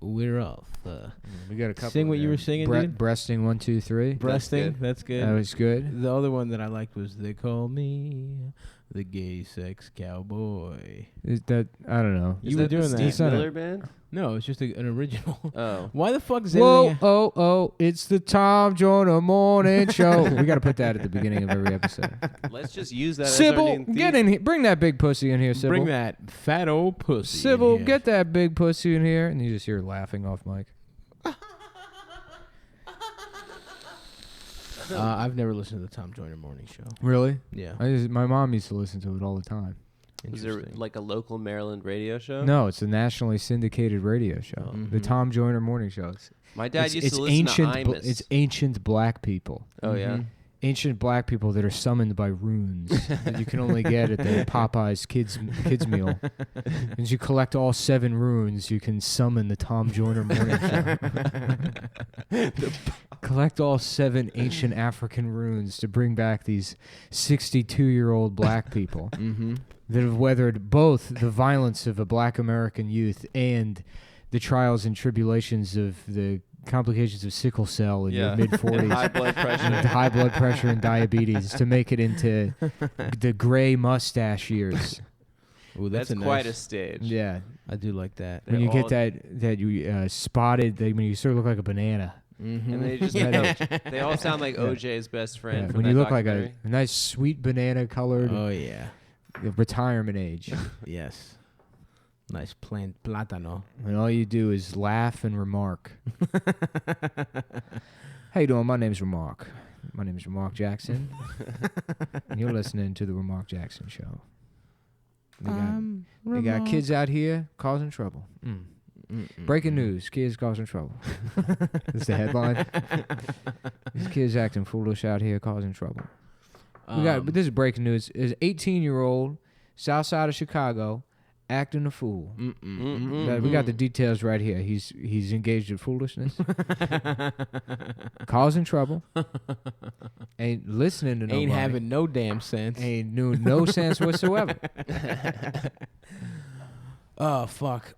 we're off. We got a couple. Sing what you were singing, dude. Breasting 1, 2, 3. Breasting. That's good. That was good. The other one that I liked was "They Call Me the Gay Sex Cowboy." Is that I don't know. You were doing that. Steve Miller Band? No, it's just an original. Oh. Why the fuck is Whoa, everything? it's the Tom Joyner Morning Show. We got to put that at the beginning of every episode. Let's just use that Sybil, as our new get in here. Bring that big pussy in here, Sybil. Bring that fat old pussy. Sybil, in here. get that big pussy in here. And you just hear her laughing off mic. I've never listened to the Tom Joyner Morning Show. Really? Yeah. My mom used to listen to it all the time. Is there like a local Maryland radio show? No, it's a nationally syndicated radio show. Mm-hmm. The Tom Joyner Morning Show. My dad used to listen ancient, to Imus. It's ancient black people. Oh, yeah? Ancient black people that are summoned by runes that you can only get at the Popeyes kids meal. As you collect all 7 runes, you can summon the Tom Joyner Morning Show. Collect all 7 ancient African runes to bring back these 62-year-old black people that have weathered both the violence of a black American youth and the trials and tribulations of the complications of sickle cell in your mid-40s. High blood pressure. And high blood pressure and diabetes to make it into the gray mustache years. Ooh, That's quite a stage. Yeah. I do like that. When you get that you spotted, when you sort of look like a banana. And they just they all sound like OJ's best friend. Yeah, From when you that look like a documentary. nice sweet banana colored Oh, yeah. retirement age. Yes. Nice plátano. And all you do is laugh and remark. How you doing? My name's Remark. My name is Remark Jackson. And you're listening to the Remark Jackson Show. They got kids out here causing trouble. Breaking news. Kids causing trouble. That's the headline. These kids acting foolish out here causing trouble. But this is breaking news. Is 18-year-old south side of Chicago acting a fool. We got the details right here. He's engaged in foolishness, causing trouble, ain't listening to nobody. Ain't having no damn sense. Ain't no sense whatsoever. Oh fuck!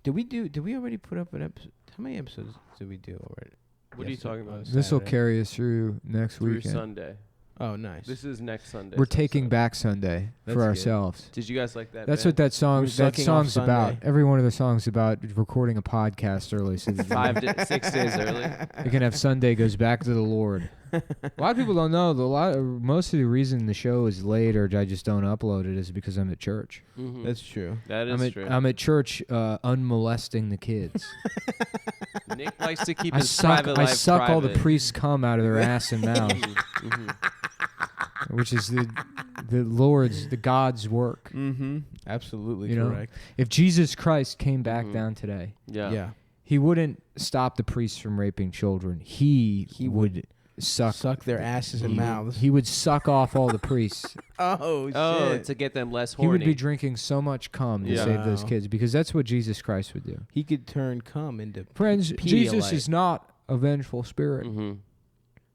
Did we already put up an episode? How many episodes did we do already? What are you talking about? This will carry us through next Through weekend. Sunday. Oh, nice. This is next Sunday. We're taking back Sunday That's for good. ourselves. Did you guys like that? That's band? what that song's off about. Sunday. Every one of the songs about recording a podcast early, so that 6 days early. you can have Sunday goes back to the Lord. A lot of people don't know. Most of the reason the show is late or I just don't upload it is because I'm at church. That's true. That is true. I'm at church unmolesting the kids. Nick likes to keep I his suck private life private. all the priests' cum out of their ass and mouth, which is the Lord's, the God's work. Absolutely You know? correct. If Jesus Christ came back down today, Yeah. he wouldn't stop the priests from raping children. He would suck their asses and mouths. He would suck off all the priests. Oh shit! To get them less He horny. would be drinking so much cum to save those kids because that's what Jesus Christ would do. He could turn cum into Friends, Pedialyte. Jesus is not a vengeful spirit. Mm-hmm.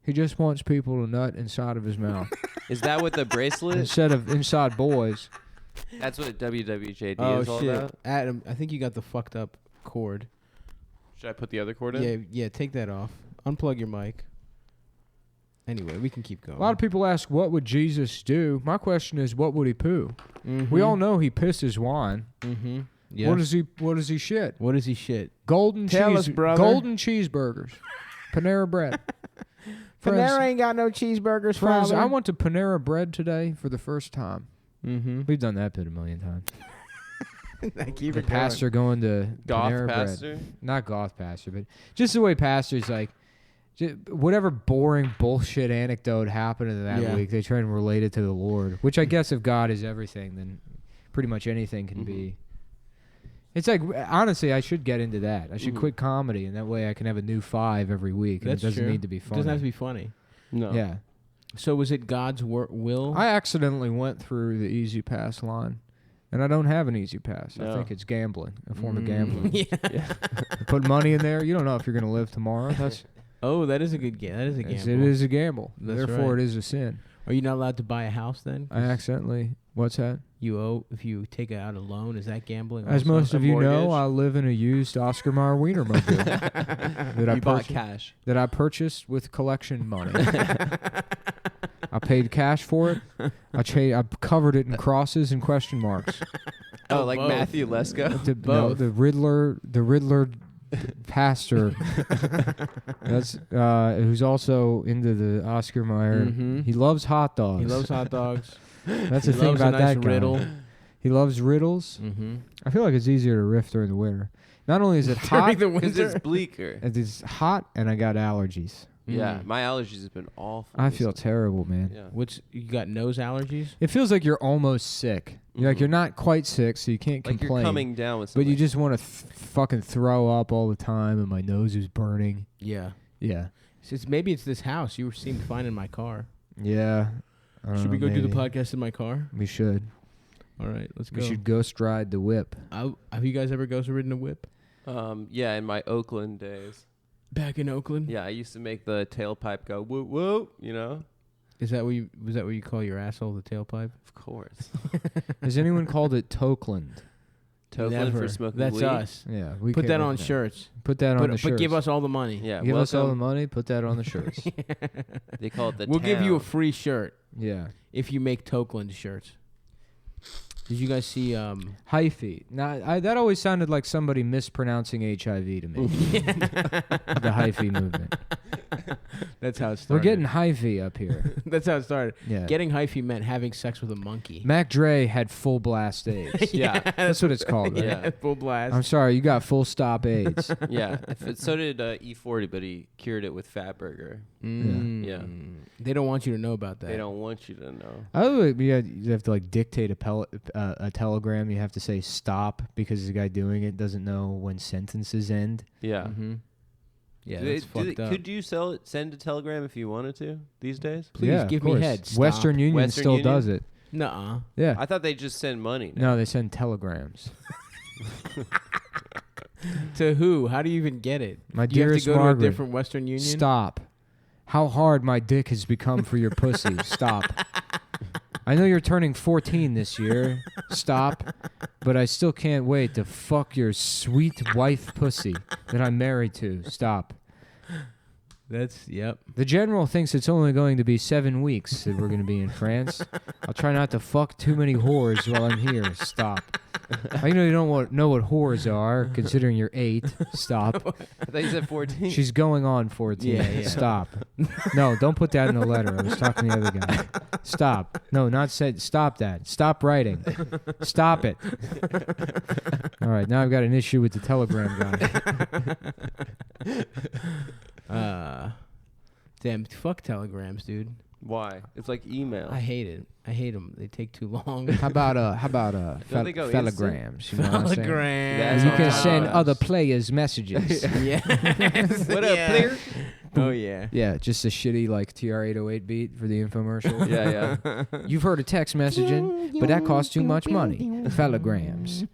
He just wants people to nut inside of his mouth. Is that what the bracelet? Instead of inside boys. That's what WWJD Oh is all shit, about. Adam! I think you got the fucked up cord. Should I put the other cord in? Yeah. Take that off. Unplug your mic. Anyway, we can keep going. A lot of people ask, what would Jesus do? My question is, what would he poo? We all know he pisses wine. Yeah. What does he shit? What does he shit? Golden Tell us, brother. Golden cheeseburgers. Panera bread. Panera ain't got no cheeseburgers, Friends, father. I went to Panera bread today for the first time. Mm-hmm. We've done that bit a million times. Keep The pastor going to Goth Panera pastor? bread. Not goth pastor, but just the way pastors like, whatever boring bullshit anecdote happened in that week, they try and relate it to the Lord. Which I guess if God is everything, then pretty much anything can be. It's like, honestly, I should get into that. I should quit comedy, and that way I can have a new 5 every week. And That's it doesn't true. need to be It funny. doesn't have to be funny. No. Yeah. So was it God's will? I accidentally went through the Easy Pass line, and I don't have an Easy Pass. No. I think it's gambling, a form of gambling. Yeah. Put money in there. You don't know if you're going to live tomorrow. That is Oh, that is a good game. That is a gamble. It is a gamble. That's Therefore, right. it is a sin. Are you not allowed to buy a house then? I accidentally. What's that? You owe if you take out a loan. Is that gambling? As also? most A of you know, mortgage? I live in a used Oscar Mayer Wienermobile that You bought cash. that I purchased with collection money. I paid cash for it. I covered it in crosses and question marks. Oh, like both. Matthew Lesko. No, the Riddler pastor. That's who's also into the Oscar Mayer. Mhm. He loves hot dogs. He loves hot dogs. That's the He thing loves about a nice that guy. riddle. He loves riddles. Mm-hmm. I feel like it's easier to riff during the winter. Not only is it hot, the Because winter. it's bleaker. it's hot, and I got allergies. Yeah, Mm. my allergies have been awful. I feel terrible, man. Yeah. Which you got nose allergies? It feels like you're almost sick. Like you're not quite sick, so you can't Like complain. you're coming down with but something. you just want to fucking throw up all the time, and my nose is burning. Yeah. Yeah, Maybe it's this house. You seemed fine in my car. yeah. I don't Should know, we go do the maybe. podcast in my car? We should. All right, let's go. We should ghost ride the whip. Have you guys ever ghost ridden a whip? Yeah, in my Oakland days. Back in Oakland? Yeah, I used to make the tailpipe go whoop whoop. You know. Was that what you call your asshole, the tailpipe? Of course. Has anyone called it Tokeland? Tokeland Never. for smoking That's weed. us. Yeah, we Put can't that make on shirts. Put that on the shirts. But give us all the money. Yeah, Give us all the welcome. money. Put that on the shirts. They call it the. We'll give you a town. free shirt Yeah. if you make Tokeland shirts. Did you guys see Hyphy. Now, that always sounded like somebody mispronouncing HIV to me. The hyphy movement. That's how it started. We're getting hyphy up here. That's how it started. Yeah. Getting hyphy meant having sex with a monkey. Mac Dre had full blast AIDS. Yeah. That's what it's called. Right? Yeah. Full blast. I'm sorry, you got full stop AIDS. Yeah. So did E40, but he cured it with Fat Burger. Yeah. They don't want you to know about that. They don't want you to know. You have to like dictate a telegram. You have to say stop because the guy doing it doesn't know when sentences end. Yeah. Mm-hmm. Yeah, Do that's they- fucked up. Could you send a telegram if you wanted to these days? Please Yeah, give of me course. head. Stop. Western Union Western still Union? does it. Nuh-uh. Yeah. I thought they just send money. now. No, they send telegrams. To who? How do you even get it? My Do you have to dearest go Margaret, to a different Western Union? stop. How hard my dick has become for your pussy. Stop. I know you're turning 14 this year. Stop. But I still can't wait to fuck your sweet wife pussy that I'm married to. Stop. Yep. The general thinks it's only going to be 7 weeks that we're going to be in France. I'll try not to fuck too many whores while I'm here. Stop. I know you don't know what whores are, considering you're 8. Stop. I thought you said 14. She's going on 14. Yeah. Stop. No, don't put that in the letter. I was talking to the other guy. Stop. No, not said. Stop that. Stop writing. Stop it. All right, now I've got an issue with the telegram guy. Damn, fuck telegrams, dude. Why? It's like email. I hate it. I hate them. They take too long. How about Don't they go telegrams? You know what I'm saying? Telegrams. You That's can on send top. other players messages. Yeah. What up, player? Oh yeah. Yeah, just a shitty like TR-808 beat for the infomercial. Yeah. You've heard of text messaging, but that costs too much money. Telegrams.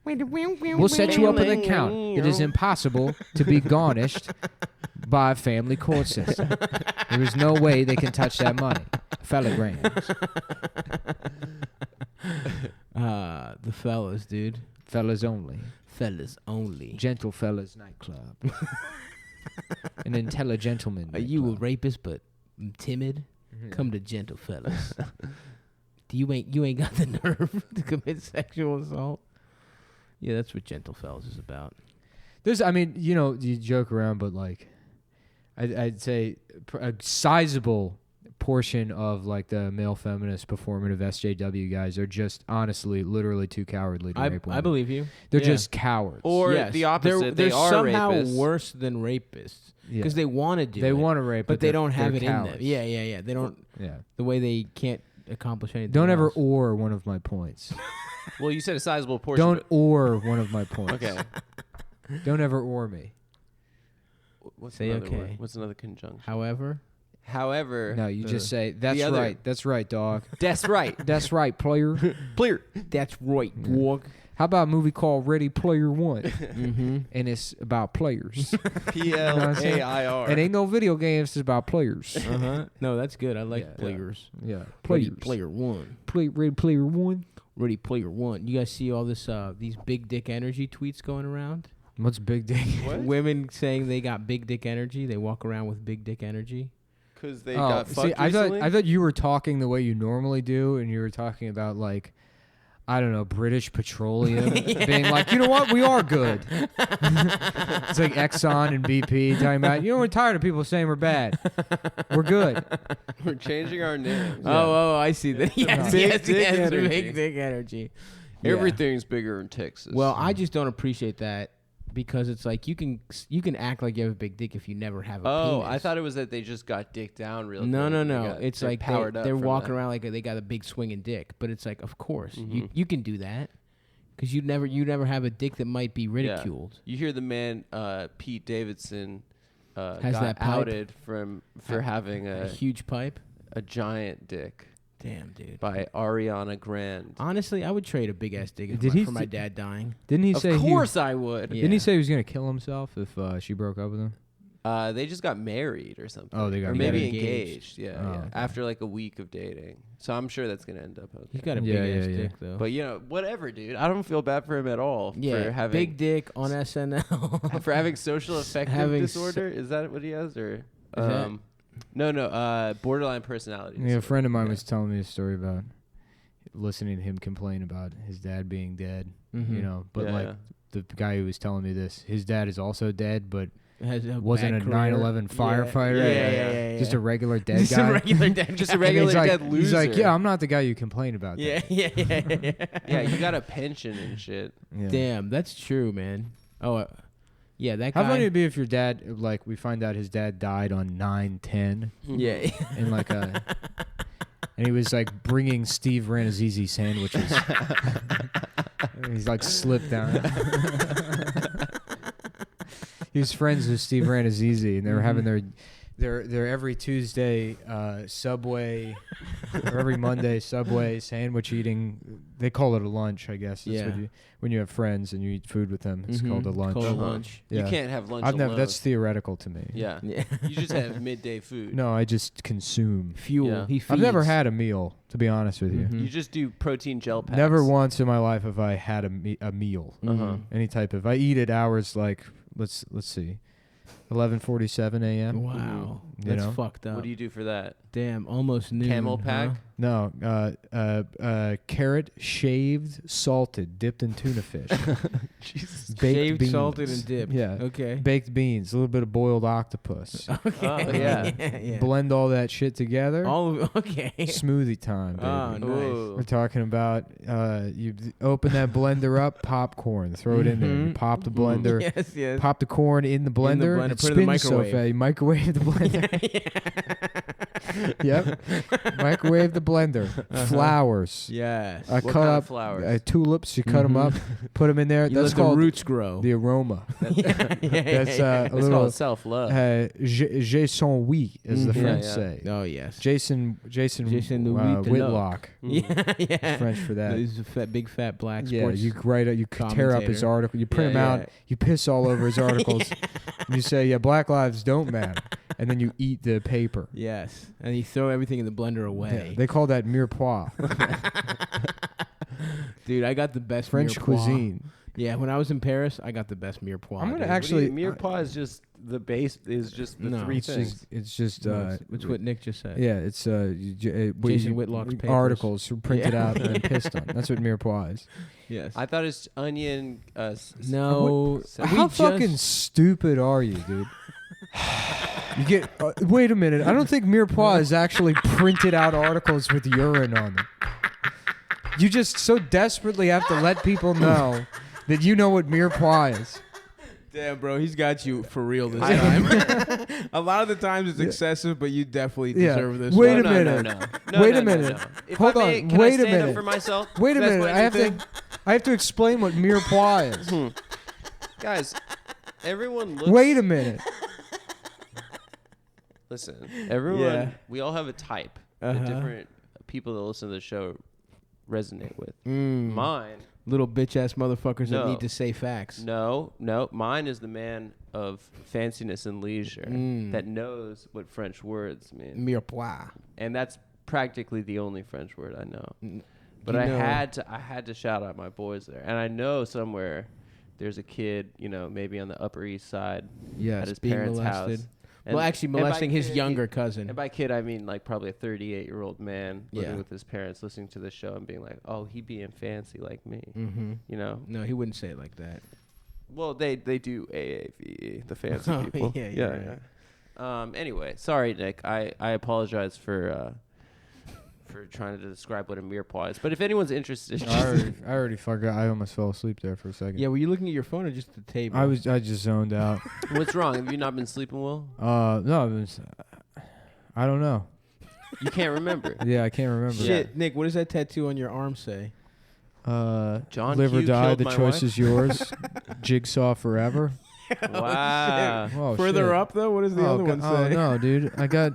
We'll set you up an account. It is impossible to be garnished by a family court system. There is no way they can touch that money. Telegrams. The fellas, dude. Fellas only. Fellas only. Gentle Fellas nightclub. An intelligentleman. Are you a nightclub. rapist but timid? Yeah. Come to Gentle Fellas. You ain't got the nerve to commit sexual assault. Yeah, that's what Gentle Fellas is about. You joke around, but like, I'd say a sizable portion of like the male feminist performative SJW guys are just honestly, literally too cowardly to rape women. I believe you. They're Yeah. just cowards. Or Yes. the opposite. They're they are somehow rapists. worse than rapists Yeah. because they want to do They it. want to rape, but they don't have they're it in them. cowards. Yeah. They don't. Yeah. The way they can't accomplish anything. Don't ever else. or one of my points. Well, you said a sizable portion. Don't or one of my points. Okay. Don't ever or me. What's Say another okay. word? What's another conjunction? However. No, you just say that's other- right. That's right, dog. That's right. That's right, player. Player. That's right, dog. How about a movie called Ready Player One? Mm-hmm. And it's about players. PLAIR. It ain't no video games. It's about players. Uh-huh. No, that's good. I like Yeah. players. Yeah, Ready players. Player One. Ready Player One. Ready Player One. You guys see all this these big dick energy tweets going around? What's big dick? What? Women saying they got big dick energy. They walk around with big dick energy. Because they got fucked I recently? thought you were talking the way you normally do, and you were talking about like, I don't know, British Petroleum being like, you know what, we are good. It's like Exxon and BP talking about, you know, we're tired of people saying we're bad. We're good. We're changing our names. Oh, I see that. Yes, Big yes, dick yes, energy. big dick energy. Yeah. Everything's bigger in Texas. Well, I just don't appreciate that because it's like you can act like you have a big dick if you never have a penis. I thought it was that they just got dick down real No. quick. It's they're like powered up they're from walking that. around like they got a big swinging dick, but it's like, of course, Mhm. you can do that because you never have a dick that might be ridiculed. You hear the man Pete Davidson Has got that pipe? outed for having A huge pipe. a giant dick Damn, dude. by Ariana Grande. Honestly, I would trade a big ass dick for my dad dying. Didn't he Of say course I would. Yeah. Didn't he say he was gonna kill himself if she broke up with him? They just got married or something. Oh, they got or maybe married. engaged. Yeah, Oh, yeah. okay. After like a week of dating. So I'm sure that's gonna end up okay. He's got a Yeah, big ass yeah. dick though. But you know, whatever, dude. I don't feel bad for him at all. yeah, for having big dick on SNL. for having social affective Having disorder. Is that what he has, or that- no, borderline personality Yeah, a disorder. friend of mine Yeah. was telling me a story about listening to him complain about his dad being dead. Mhm. You know, but Yeah, like yeah. the guy who was telling me this, his dad is also dead, but Has a wasn't bad a career. 9/11 firefighter. Yeah. Just a regular dead Just guy. a regular dead Just guy. a regular And he's like, dead loser. He's like, yeah, I'm not the guy you complain about. Yeah. Yeah, you got a pension and shit. Yeah. Damn, that's true, man. Oh, yeah, that guy. How funny it'd be if your dad, like, we find out his dad died on 9/10, Yeah. and like and he was like bringing Steve Ranazizi sandwiches. And he's like slipped down. He was friends with Steve Ranazizi, and they were having their every Tuesday Subway or every Monday Subway sandwich eating. They call it a lunch, I guess. That's what Yeah. when you have friends and you eat food with them, it's called a lunch. Called a Uh-huh. lunch. Yeah. You can't have lunch I've never. alone. That's theoretical to me. yeah. Yeah. You just have midday food. No, I just consume. Fuel. Yeah. He feeds. I've never had a meal, to be honest with you. Mhm. You just do protein gel packs. Never once in my life have I had a meal. Uh-huh. Any type of. I eat at hours like let's see, 11:47 a.m. Wow. You That's know? fucked up. What do you do for that? Damn, almost noon. Camel pack? huh? No, carrot shaved, salted, dipped in tuna fish. Jesus. Baked Shaved, beans. salted, and dipped. Yeah. Okay. Baked beans, a little bit of boiled octopus. Okay. Oh, yeah. yeah. Blend all that shit together. All of okay. Smoothie time, baby. Oh, nice. Ooh. We're talking about you open that blender up, popcorn, throw it in there. You Mhm. pop the blender, Yes, yes. pop the corn in the blender, blender, it put it in the spins so microwave. fast. You microwave the blender. Yep. Microwave the blender. Flowers. Yes. I What cut kind of up flowers? tulips. You cut them up, put them in there. You That's let the called roots grow. the aroma. yeah, That's a It's little called self-love. j'ai son oui, as the Mhm. French Yeah. say. Oh yes. Jason Jason Louis Whitlock. Yeah, yeah. is French for that. He's a big fat black Yeah, sports. you write it. You tear up his commentator. article. You print Yeah, them out. You piss all over his articles. And you say, "Yeah, Black lives don't matter," and then you eat the paper. Yes, and you throw everything in the blender away. Yeah, they call that mirepoix, Dude, I got the best French mirepoix. cuisine. Yeah, when I was in Paris, I got the best mirepoix. I'm gonna dude. actually- Mirepoix is just the base. Is just the No, three It's things. just, it's just, No, it's what Nick just said. yeah, it's Jason Whitlock's papers. articles printed Yeah. out and pissed on. That's what mirepoix is. Yes. I thought it's onion. No. So How we fucking just- stupid are you, dude? You get. Wait a minute. I don't think mirepoix is actually printed out articles with urine on them. You just so desperately have to let people know that you know what mirepoix is. Damn, bro, he's got you for real this time. A lot of the times it's excessive, but you definitely Yeah. deserve this. Wait one. a minute. No, Wait no, a no, minute. no. If Hold I on. may, can Wait I a stand minute. up for myself? Wait a That's minute. my I new have thing. to. I have to explain what mirepoix is. Guys, everyone looks. Wait a minute. Listen, everyone. Yeah. We all have a type Uh-huh. that different people that listen to the show resonate with. Mm. Mine Little bitch ass motherfuckers that No. need to say facts. No. Mine is the man of fanciness and leisure that knows what French words mean. Mirepoix. And that's practically the only French word I know. But You I know- had to shout out my boys there. And I know somewhere there's a kid, maybe on the Upper East Side Yes, at his being parents' molested. house. Well, actually and by molesting his kid, younger cousin. And by kid, I mean like probably a 38-year-old man living Yeah. with his parents, listening to the show and being like, "Oh, he being fancy like me," Mm-hmm. No, he wouldn't say it like that. Well, they do AAVE, the fancy Oh, people. yeah. Anyway, sorry, Nick. I apologize for trying to describe what a mirepoix is. But if anyone's interested, I already forgot. I almost fell asleep there for a second. Yeah, were you looking at your phone or just the table? I just zoned out. what's wrong? Have you not been sleeping well? No, it was, I don't know. You can't remember. Yeah, I can't remember. Shit, Nick, what does that tattoo on your arm say? John live or Q die, killed the my choice wife? is yours. Jigsaw forever. Wow. Oh, Further shit. up though, what does the other one say? Oh no, dude! I got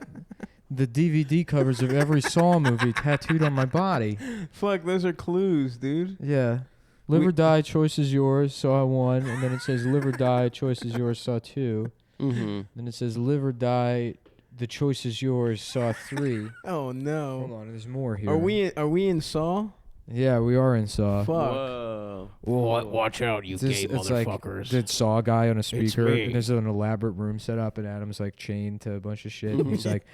the DVD covers of every Saw movie tattooed on my body. Fuck, those are clues, dude. Yeah. Live or die, choice is yours, Saw 1. And then it says live or die, choice is yours, Saw 2. Mm-hmm. Then it says live or die, the choice is yours, Saw 3. Oh no. Hold on, there's more here. Are we in Saw? Yeah, we are in Saw. Fuck. Whoa. Watch out, you It's like the Saw guy on a speaker. me. And there's an elaborate room set up, and Adam's like chained to a bunch of shit. And he's like,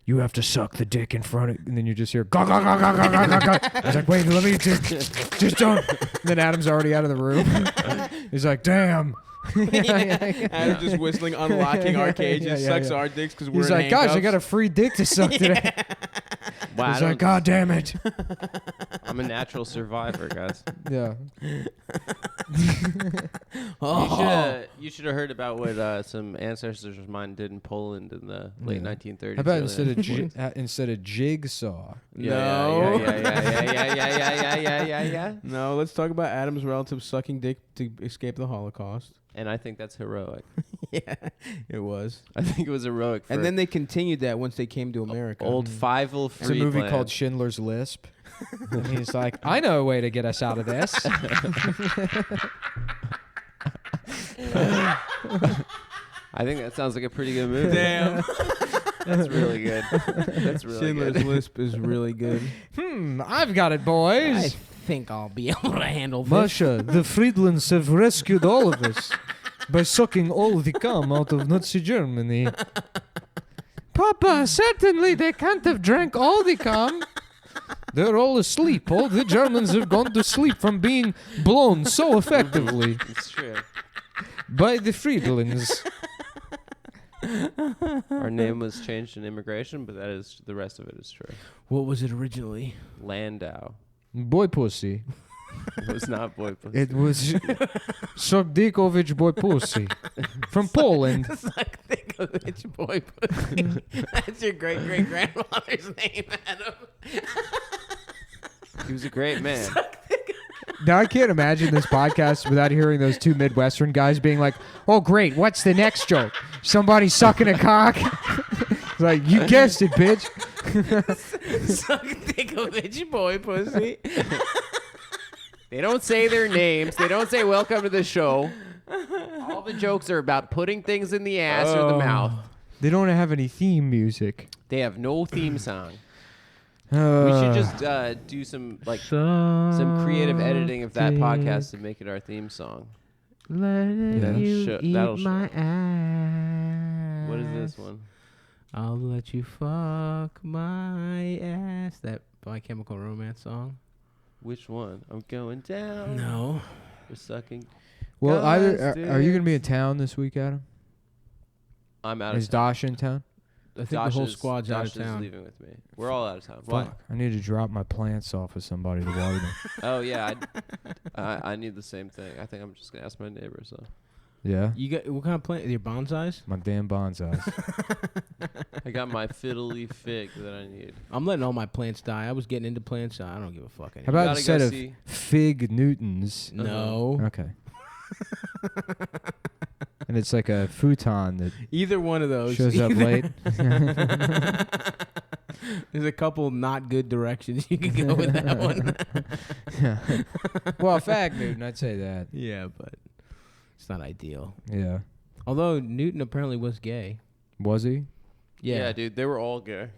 you have to suck the dick in front of, and then you just hear ga ga ga ga ga ga ga ga. He's like, wait, let me just don't. And then Adam's already out of the room. He's like, damn. Adam just whistling, unlocking our cages, Yeah, sucks yeah. our dicks because we're He's in like, gosh, I handcuffs. got a free dick to suck today. Wow, He's like, God damn it. I'm a natural survivor, guys. Yeah. You should have heard about what some ancestors of mine did in Poland in the late 1930s. How about early instead of jigsaw? No. Yeah. No, let's talk about Adam's relatives sucking dick to escape the Holocaust. And I think that's heroic. Yeah, it was. I think it was heroic. And then they continued that once they came to America. old Fievel It's a movie Friedland. called Schindler's Lisp. And he's like, I know a way to get us out of this. I think that sounds like a pretty good movie. Damn. That's really good. That's really Schindler's good. Lisp is really good. I've got it, I boys. think I'll be able to handle this. Masha, the Friedlands have rescued all of us by sucking all the cum out of Nazi Germany. Papa, certainly they can't have drank all the cum. They're all asleep. All the Germans have gone to sleep from being blown so effectively It's true. by the Friedlands. Our name was changed in immigration, but that is the rest of it is true. What was it originally? Landau. Boy pussy. It was not boy pussy. It was Sogdikovich boy pussy from Poland. Sogdikovich boy pussy. That's your great grandfather's name, Adam. He was a great man. Now I can't imagine this podcast without hearing those two Midwestern guys being like, "Oh great, what's the next joke? Somebody sucking a cock?" It's like, you guessed it, bitch. Sogdikovich boy pussy. They don't say their names. They don't say welcome to the show. All the jokes are about putting things in the ass or the mouth. They don't have any theme music. They have no theme song. We should just do some creative editing of that podcast and make it our theme song. Let That'll you show- eat that'll my ass. What is this one? I'll let you fuck my ass. That My Chemical Romance song. Which one? I'm going down. No. We're sucking. Well, Guys, are you going to be in town this week, Adam? I'm out of Is town. Dosh in town? I think the whole Dosh is- squad's out of Dosh is town. leaving with me. We're all out of town. Why? Fuck, I need to drop my plants off with somebody to water them. Oh yeah, I need the same thing. I think I'm just gonna ask my neighbor. So Yeah? You got what kind of plant? Your bonsais? My damn bonsais. I got my fiddle leaf fig that I need. I'm letting all my plants die. I was getting into plants. So I don't give a fuck How anymore. about gotta instead go of see- Fig Newtons? No. Okay. And it's like a futon that Either one of those. shows up Either- late. There's a couple not good directions you can go with that one. Well, fag Newton, I'd say that. Yeah, but it's not ideal. Yeah. Although Newton apparently was gay. Was he? Yeah, dude, they were all gay.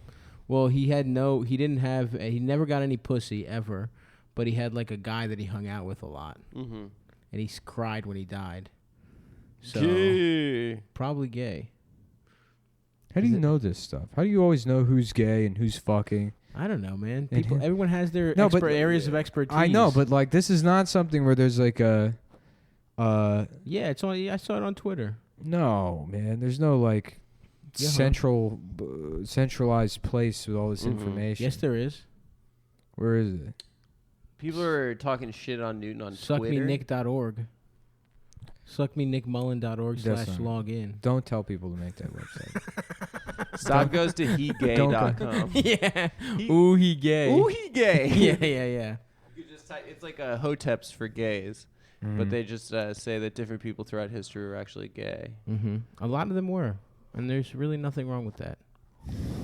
Well, he never got any pussy ever, but he had like a guy that he hung out with a lot. Mm-hmm. And he cried when he died. So Gay. probably gay. How do you know this stuff? How do you always know who's gay and who's fucking? I don't know, man. And Everyone has their areas of expertise. I know, but like this is not something where there's like a yeah, it's on. I saw it on Twitter. no, man. There's no like centralized place with all this information. Yes, there is. Where is it? People are talking shit on Newton on Twitter. Suckmenick.org. Suckmenickmullen.org/login. Don't tell people to make that website. Stop goes to hegay.com. Yeah. Ooh, he gay. Ooh, he gay. Yeah. You just type, it's like a hoteps for gays, but they just say that different people throughout history were actually gay. Mm-hmm. A lot of them were, and there's really nothing wrong with that.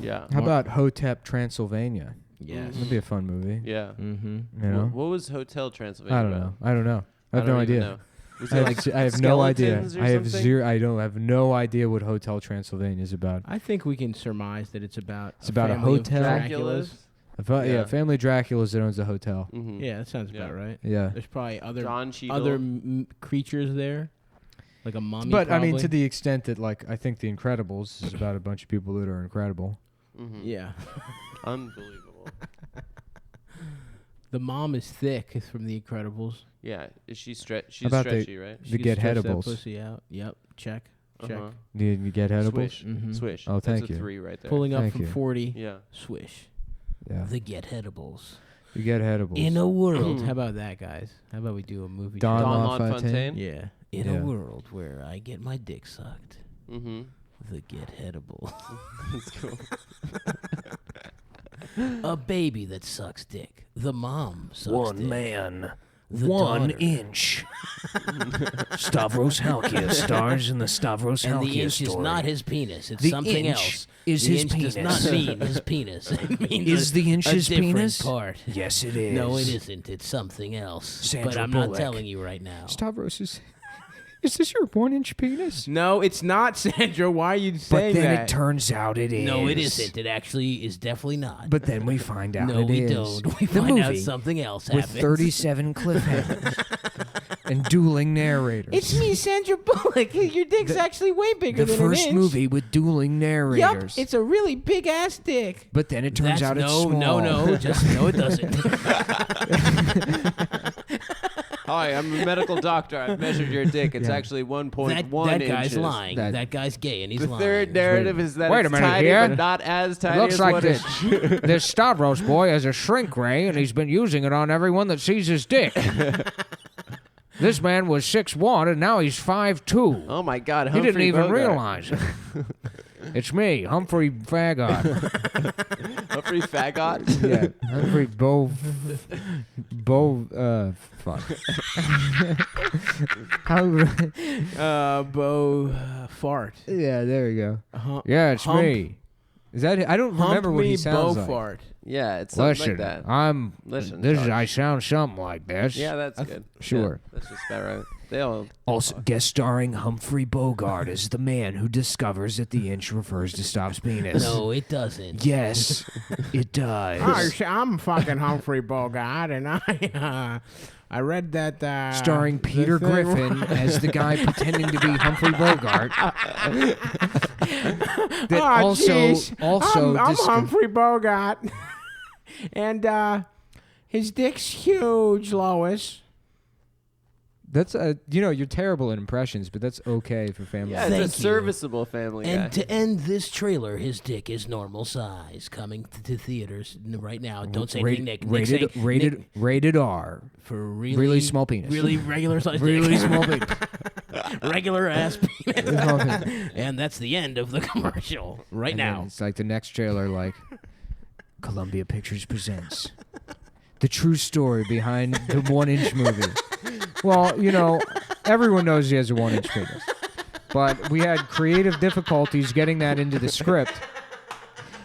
Yeah. How about Hotep Transylvania? Yes. That'd be a fun movie. Yeah. Mm-hmm. You know? What was Hotel Transylvania? I don't know. I have no don't even idea. know. Was I it have, like I have no idea. skeletons or I have something? zero. I don't have no idea what Hotel Transylvania is about. I think we can surmise that it's about. It's about a family of hotel. Draculas. Yeah. Family Draculas that owns a hotel. Mm-hmm. Yeah, that sounds about right. Yeah. There's probably other John Cheadle. creatures there, like a mummy. But I mean, probably. to the extent that like I think The Incredibles is about a bunch of people that are incredible. Mm-hmm. Yeah. Unbelievable. The mom is thick from The Incredibles. Yeah. Is she she's about stretchy, right? The She Get can stretch that Headables. pussy out. Yep. Check. Uh-huh. Did you get Headables? Swish. Mhm. Swish. Oh, thank That's you. a 3 right there. Pulling up Thank from you. 40. Yeah. Swish. Yeah. The Get Headables. You get Headables. In a world. How about that, guys? How about we do a movie? Don trailer? Don LaFontaine? LaFontaine? Yeah. In Yeah. a world where I get my dick sucked. Mm-hmm. The Get Headables. That's cool. A baby that sucks dick. The mom sucks dick. man, The 1 daughter. inch. Stavros Halkias stars in the Stavros And Halkias the inch story. is not his penis. It's The something inch else. is the his inch penis. does not mean his penis. It means Is the inch a his different penis? part. Yes, it is. No, it isn't. It's something else. Sandra but I'm Bullock. not telling you right now. Stavros is this your 1-inch penis? No, it's not, Sandra. Why are you But saying then that? it turns out it is. No, it isn't. It actually is definitely not. But then we find out no, it we is. don't. We the find out movie something else with happens. 37 cliffhangers and dueling narrators. It's me, Sandra Bullock. Your dick's actually way bigger the than an first inch. movie with dueling Yup, narrators. it's a really big ass dick. But then it turns out it's no, small. no, just no, it doesn't. Hi, I'm a medical doctor. I've measured your dick. It's actually 1.1 that inches. guy's lying. That- That guy's gay and he's The lying. third narrative is that Wait it's a minute tiny, here. but not as tiny Looks as like what this, it- this Stavros boy has a shrink ray, and he's been using it on everyone that sees his dick. This man was 6'1", and now he's 5'2". Oh my God! He Humphrey didn't even Bogart. realize it. It's me, Humphrey Fagot. Humphrey Fagot. Yeah, Humphrey fuck. Bo Fart. Yeah, there you go. Hump, Yeah, it's Hump- me. Is that it? I don't remember what he sounds like. Fart. Yeah, it's something Listen, like that. Listen, this is, Sarge. I sound something like this. Yeah, that's good. sure. Yeah, that's just about right. They all Also, guest starring Humphrey Bogart as the man who discovers that the inch refers to Stav's penis. No, it doesn't. Yes, it does. I'm fucking Humphrey Bogart, and I read that. Starring Peter Griffin as the guy pretending to be Humphrey Bogart. That also I'm Humphrey Bogart, and his dick's huge, Lois. That's you're terrible at impressions, but that's okay for family. Yeah, Thank it's a you. serviceable family guy. And to end this trailer, his dick is normal size. Coming to theaters right now. Don't say anything, Nick. Nick, say- Nick, rated R. for really, Really small penis. really regular size, Really dick. small penis. regular ass penis. Really small penis. And that's the end of the commercial right And then now. it's like the next trailer, like Columbia Pictures presents. the true story behind the 1-inch movie. Well, everyone knows he has a 1-inch penis, but we had creative difficulties getting that into the script.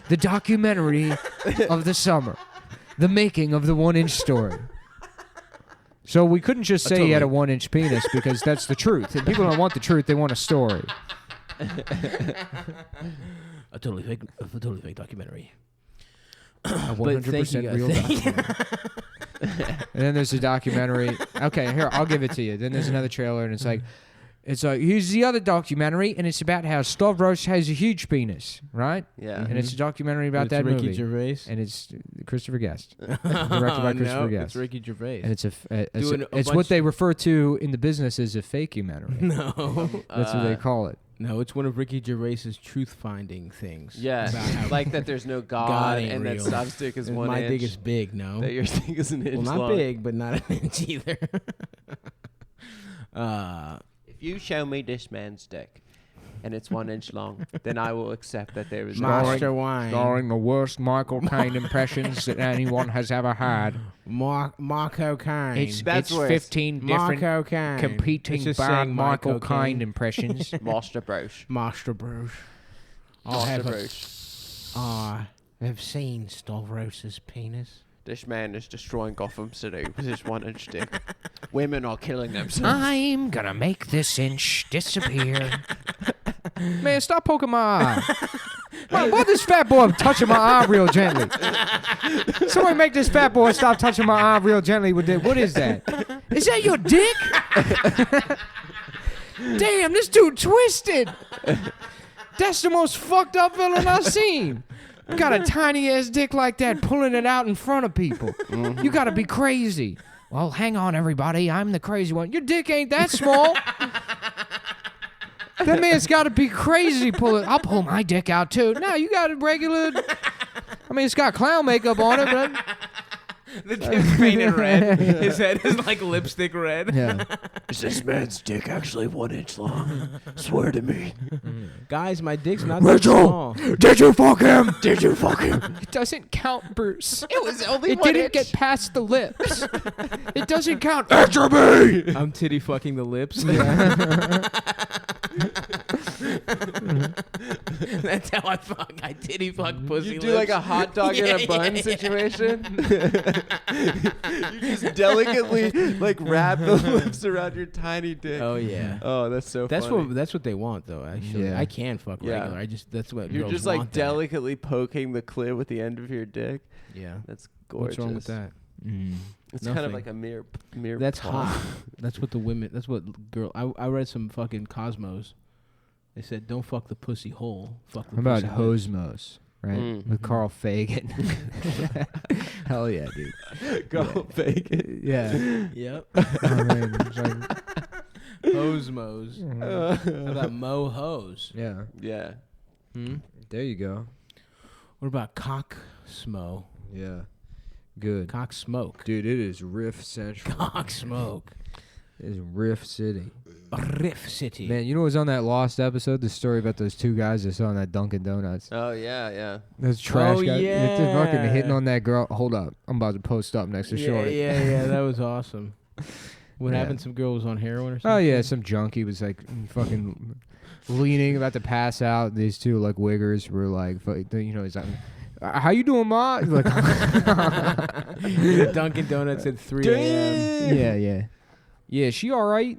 The documentary of the summer, the making of the 1-inch story. So we couldn't just say he had a totally- 1-inch penis because that's the truth. And people don't want the truth; they want a story. A totally fake documentary. A But thank you 100% guys. real documentary. And then there's a documentary. Okay, here, I'll give it to you. Then there's another trailer, and it's like, here's the other documentary, and it's about how Stavros has a huge penis, right? Yeah. And it's a documentary about It's that Ricky movie. Gervais. And it's Christopher Guest. Directed by Christopher No, Guest. it's Ricky Gervais. And it's Doing a it's bunch what they refer to in the business as a fakecumentary. no, That's what they call it. no, it's one of Ricky Gervais's truth-finding things. Yeah, about how like that there's no God, God ain't and that real. Stav's dick is one my inch. dick is big. No, That your dick is an inch well, not long. big, but not an inch either. If you show me this man's dick, and it's 1 inch long, then I will accept that there is a Master Wine. Starring the worst Michael Caine impressions that anyone has ever had. Marco Caine. That's it's worse. 15 different Marco Caine. competing It's just bad saying Michael Marco Caine Caine. impressions. Master Bruce. Master Bruce. Master Bruce. I have seen Stavros's penis. This man is destroying Gotham City with his 1 inch dick. Women are killing themselves. I'm gonna make this inch disappear. Man, stop poking my eye. Why this fat boy touching my eye real gently? Somebody make this fat boy stop touching my eye real gently with it. What is that? Is that your dick? Damn, this dude twisted. That's the most fucked up villain I've seen. You got a tiny ass dick like that pulling it out in front of people. You gotta be crazy. Well, hang on, everybody. I'm the crazy one. Your dick ain't that small. That man's got to be crazy. I'll pull my dick out too. No, you got a regular. I mean, it's got clown makeup on it, but The dick's painted red. His head is like lipstick red. yeah. Is this man's dick actually 1 inch long? Swear to me. Guys, my dick's not that small. Did you fuck him? Did you fuck him? It doesn't count, Bruce. It was only It didn't get past the lips. It doesn't count. Answer me. I'm titty fucking the lips. That's how I fuck. I titty fuck pussy You do lips. like a hot dog in a bun situation? You just delicately like wrap the lips around your tiny dick. Oh yeah. Oh, that's so funny. That's what they want though. Actually, Yeah. I can fuck Yeah. regular. That's what You're girls just like want that. delicately poking the clit with the end of your dick. Yeah. That's gorgeous. What's wrong with that? It's kind of Nothing. like a mere That's paw. hot. That's what the women. That's what girl. I read some fucking Cosmos. They said don't fuck the pussy hole. Fuck the How about pussy lips. Hosmos, right? Mm. With Carl Fagan. Hell yeah, dude. Go fake it. Yeah. Yep. I mean, it's like- Hosmos. How about Mo Hose? yeah. Yeah. There you go. What about Cock Smo? Yeah. Good. Cock Smoke. Dude, it is Riff Central. Cock Smoke. It is Riff City. Riff City. Man, you know what's on that Lost episode? The story about those two guys that saw in that Dunkin' Donuts. Oh yeah, yeah. Those trash Oh, guys. They're just fucking yeah. hitting on that girl. Hold up. I'm about to post up next to Shorty. Yeah, that was awesome. What Yeah. happened? Some girl was on heroin or something? Oh, yeah. Some junkie was like fucking leaning, about to pass out. These two like wiggers were like, you know, he's like, how you doing, Ma? He's like, Dunkin' Donuts at 3 a.m. yeah. Yeah, she all right?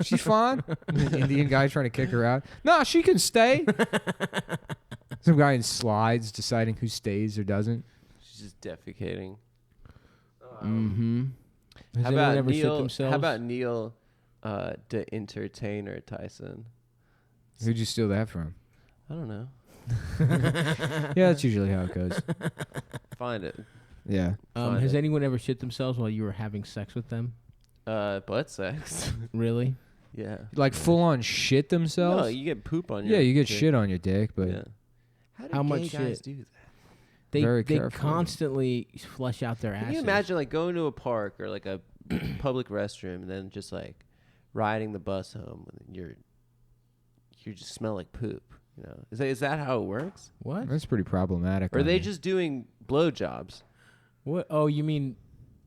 She's fine. The Indian guy trying to kick her out. Nah, she can stay. Some guy in slides deciding who stays or doesn't. She's just defecating. Mm-hmm. Has How anyone about ever shit Neil? themselves? How about Neil, the entertainer Tyson? Who'd you steal that from? I don't know. Yeah, that's usually how it goes. Find it. Yeah. Find has it. anyone ever shit themselves while you were having sex with them? Butt sex. Really? Yeah. Like full on shit themselves? No, you get poop on your. Yeah, you get dick. shit on your dick, but Yeah. How, do How gay much guys shit? do that? Very They carefully. constantly flush out their asses. Can you imagine like going to a park or like a public restroom and then just like riding the bus home and you just smell like poop? You know, is that how it works? What? that's pretty problematic. Or are on they you. just doing blowjobs? What? Oh, you mean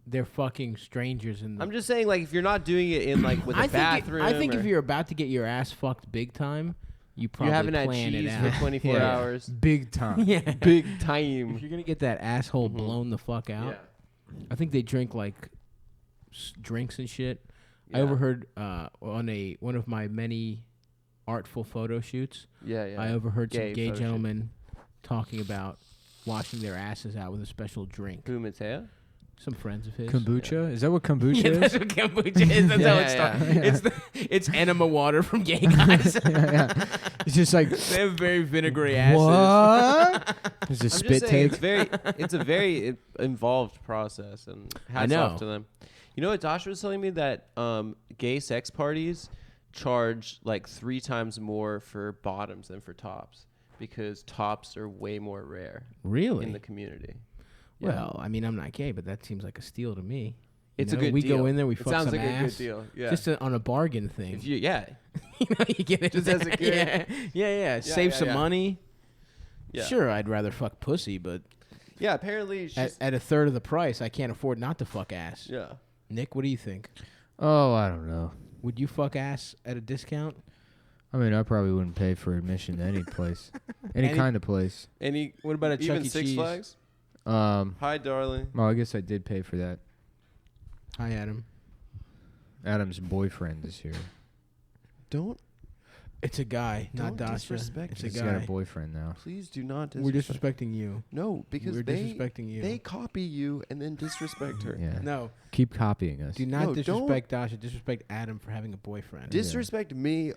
they're fucking strangers in the... I'm just saying, like, if you're not doing it in like with a bathroom, I think or if you're about to get your ass fucked big time, you probably you haven't had plan cheese it for out. 24 Yeah. hours, big time? Yeah. big If time. you're gonna get that asshole Mhm. blown the fuck out, Yeah. I think they drink like drinks and shit. I Yeah. overheard on one of my many artful photo shoots. Yeah, yeah. I overheard Gay some gay photo shoot. gentlemen talking about washing their asses out with a special drink. Who, Mateo? Some friends of his. Kombucha? Is that what kombucha Yeah, is? that's what kombucha is. That's how it Yeah, starts. It's enema water from gay guys. Yeah. It's just like, They have very vinegary asses. what? There's a I'm spit just saying, take. it's a very involved process, and hats know. off to them. You know what Josh was telling me, that gay sex parties charge like 3 times more for bottoms than for tops, because tops are way more rare Really? in the community. Yeah. Well, I mean, I'm not gay, but that seems like a steal to me. It's a good we deal. go in there, we It fuck sounds some like ass, a good deal. Yeah. just on a bargain thing. if you, yeah, You know, you get it Just as a good- yeah. Save yeah, some yeah. money. yeah. Sure, I'd rather fuck pussy, but Yeah, apparently she's at a third of the price, I can't afford not to fuck ass. yeah. Nick, what do you think? Oh, I don't know. Would you fuck ass at a discount? I mean, I probably wouldn't pay for admission to any place. Any Any- kind of place. Any What about a even Chuck E. Six Cheese? Flags? Hi, darling. Well, I guess I did pay for that. Hi, Adam. Adam's boyfriend is here. Don't It's a guy, not Don't Dasha. disrespect It's a me. He's got a guy. boyfriend now. please do not We're disrespect. disrespecting you. No, because We're they disrespecting you. they copy you and then disrespect her. Yeah. No, Keep copying us. do not No, don't- disrespect Dasha. Disrespect Adam for having a boyfriend. Disrespect me.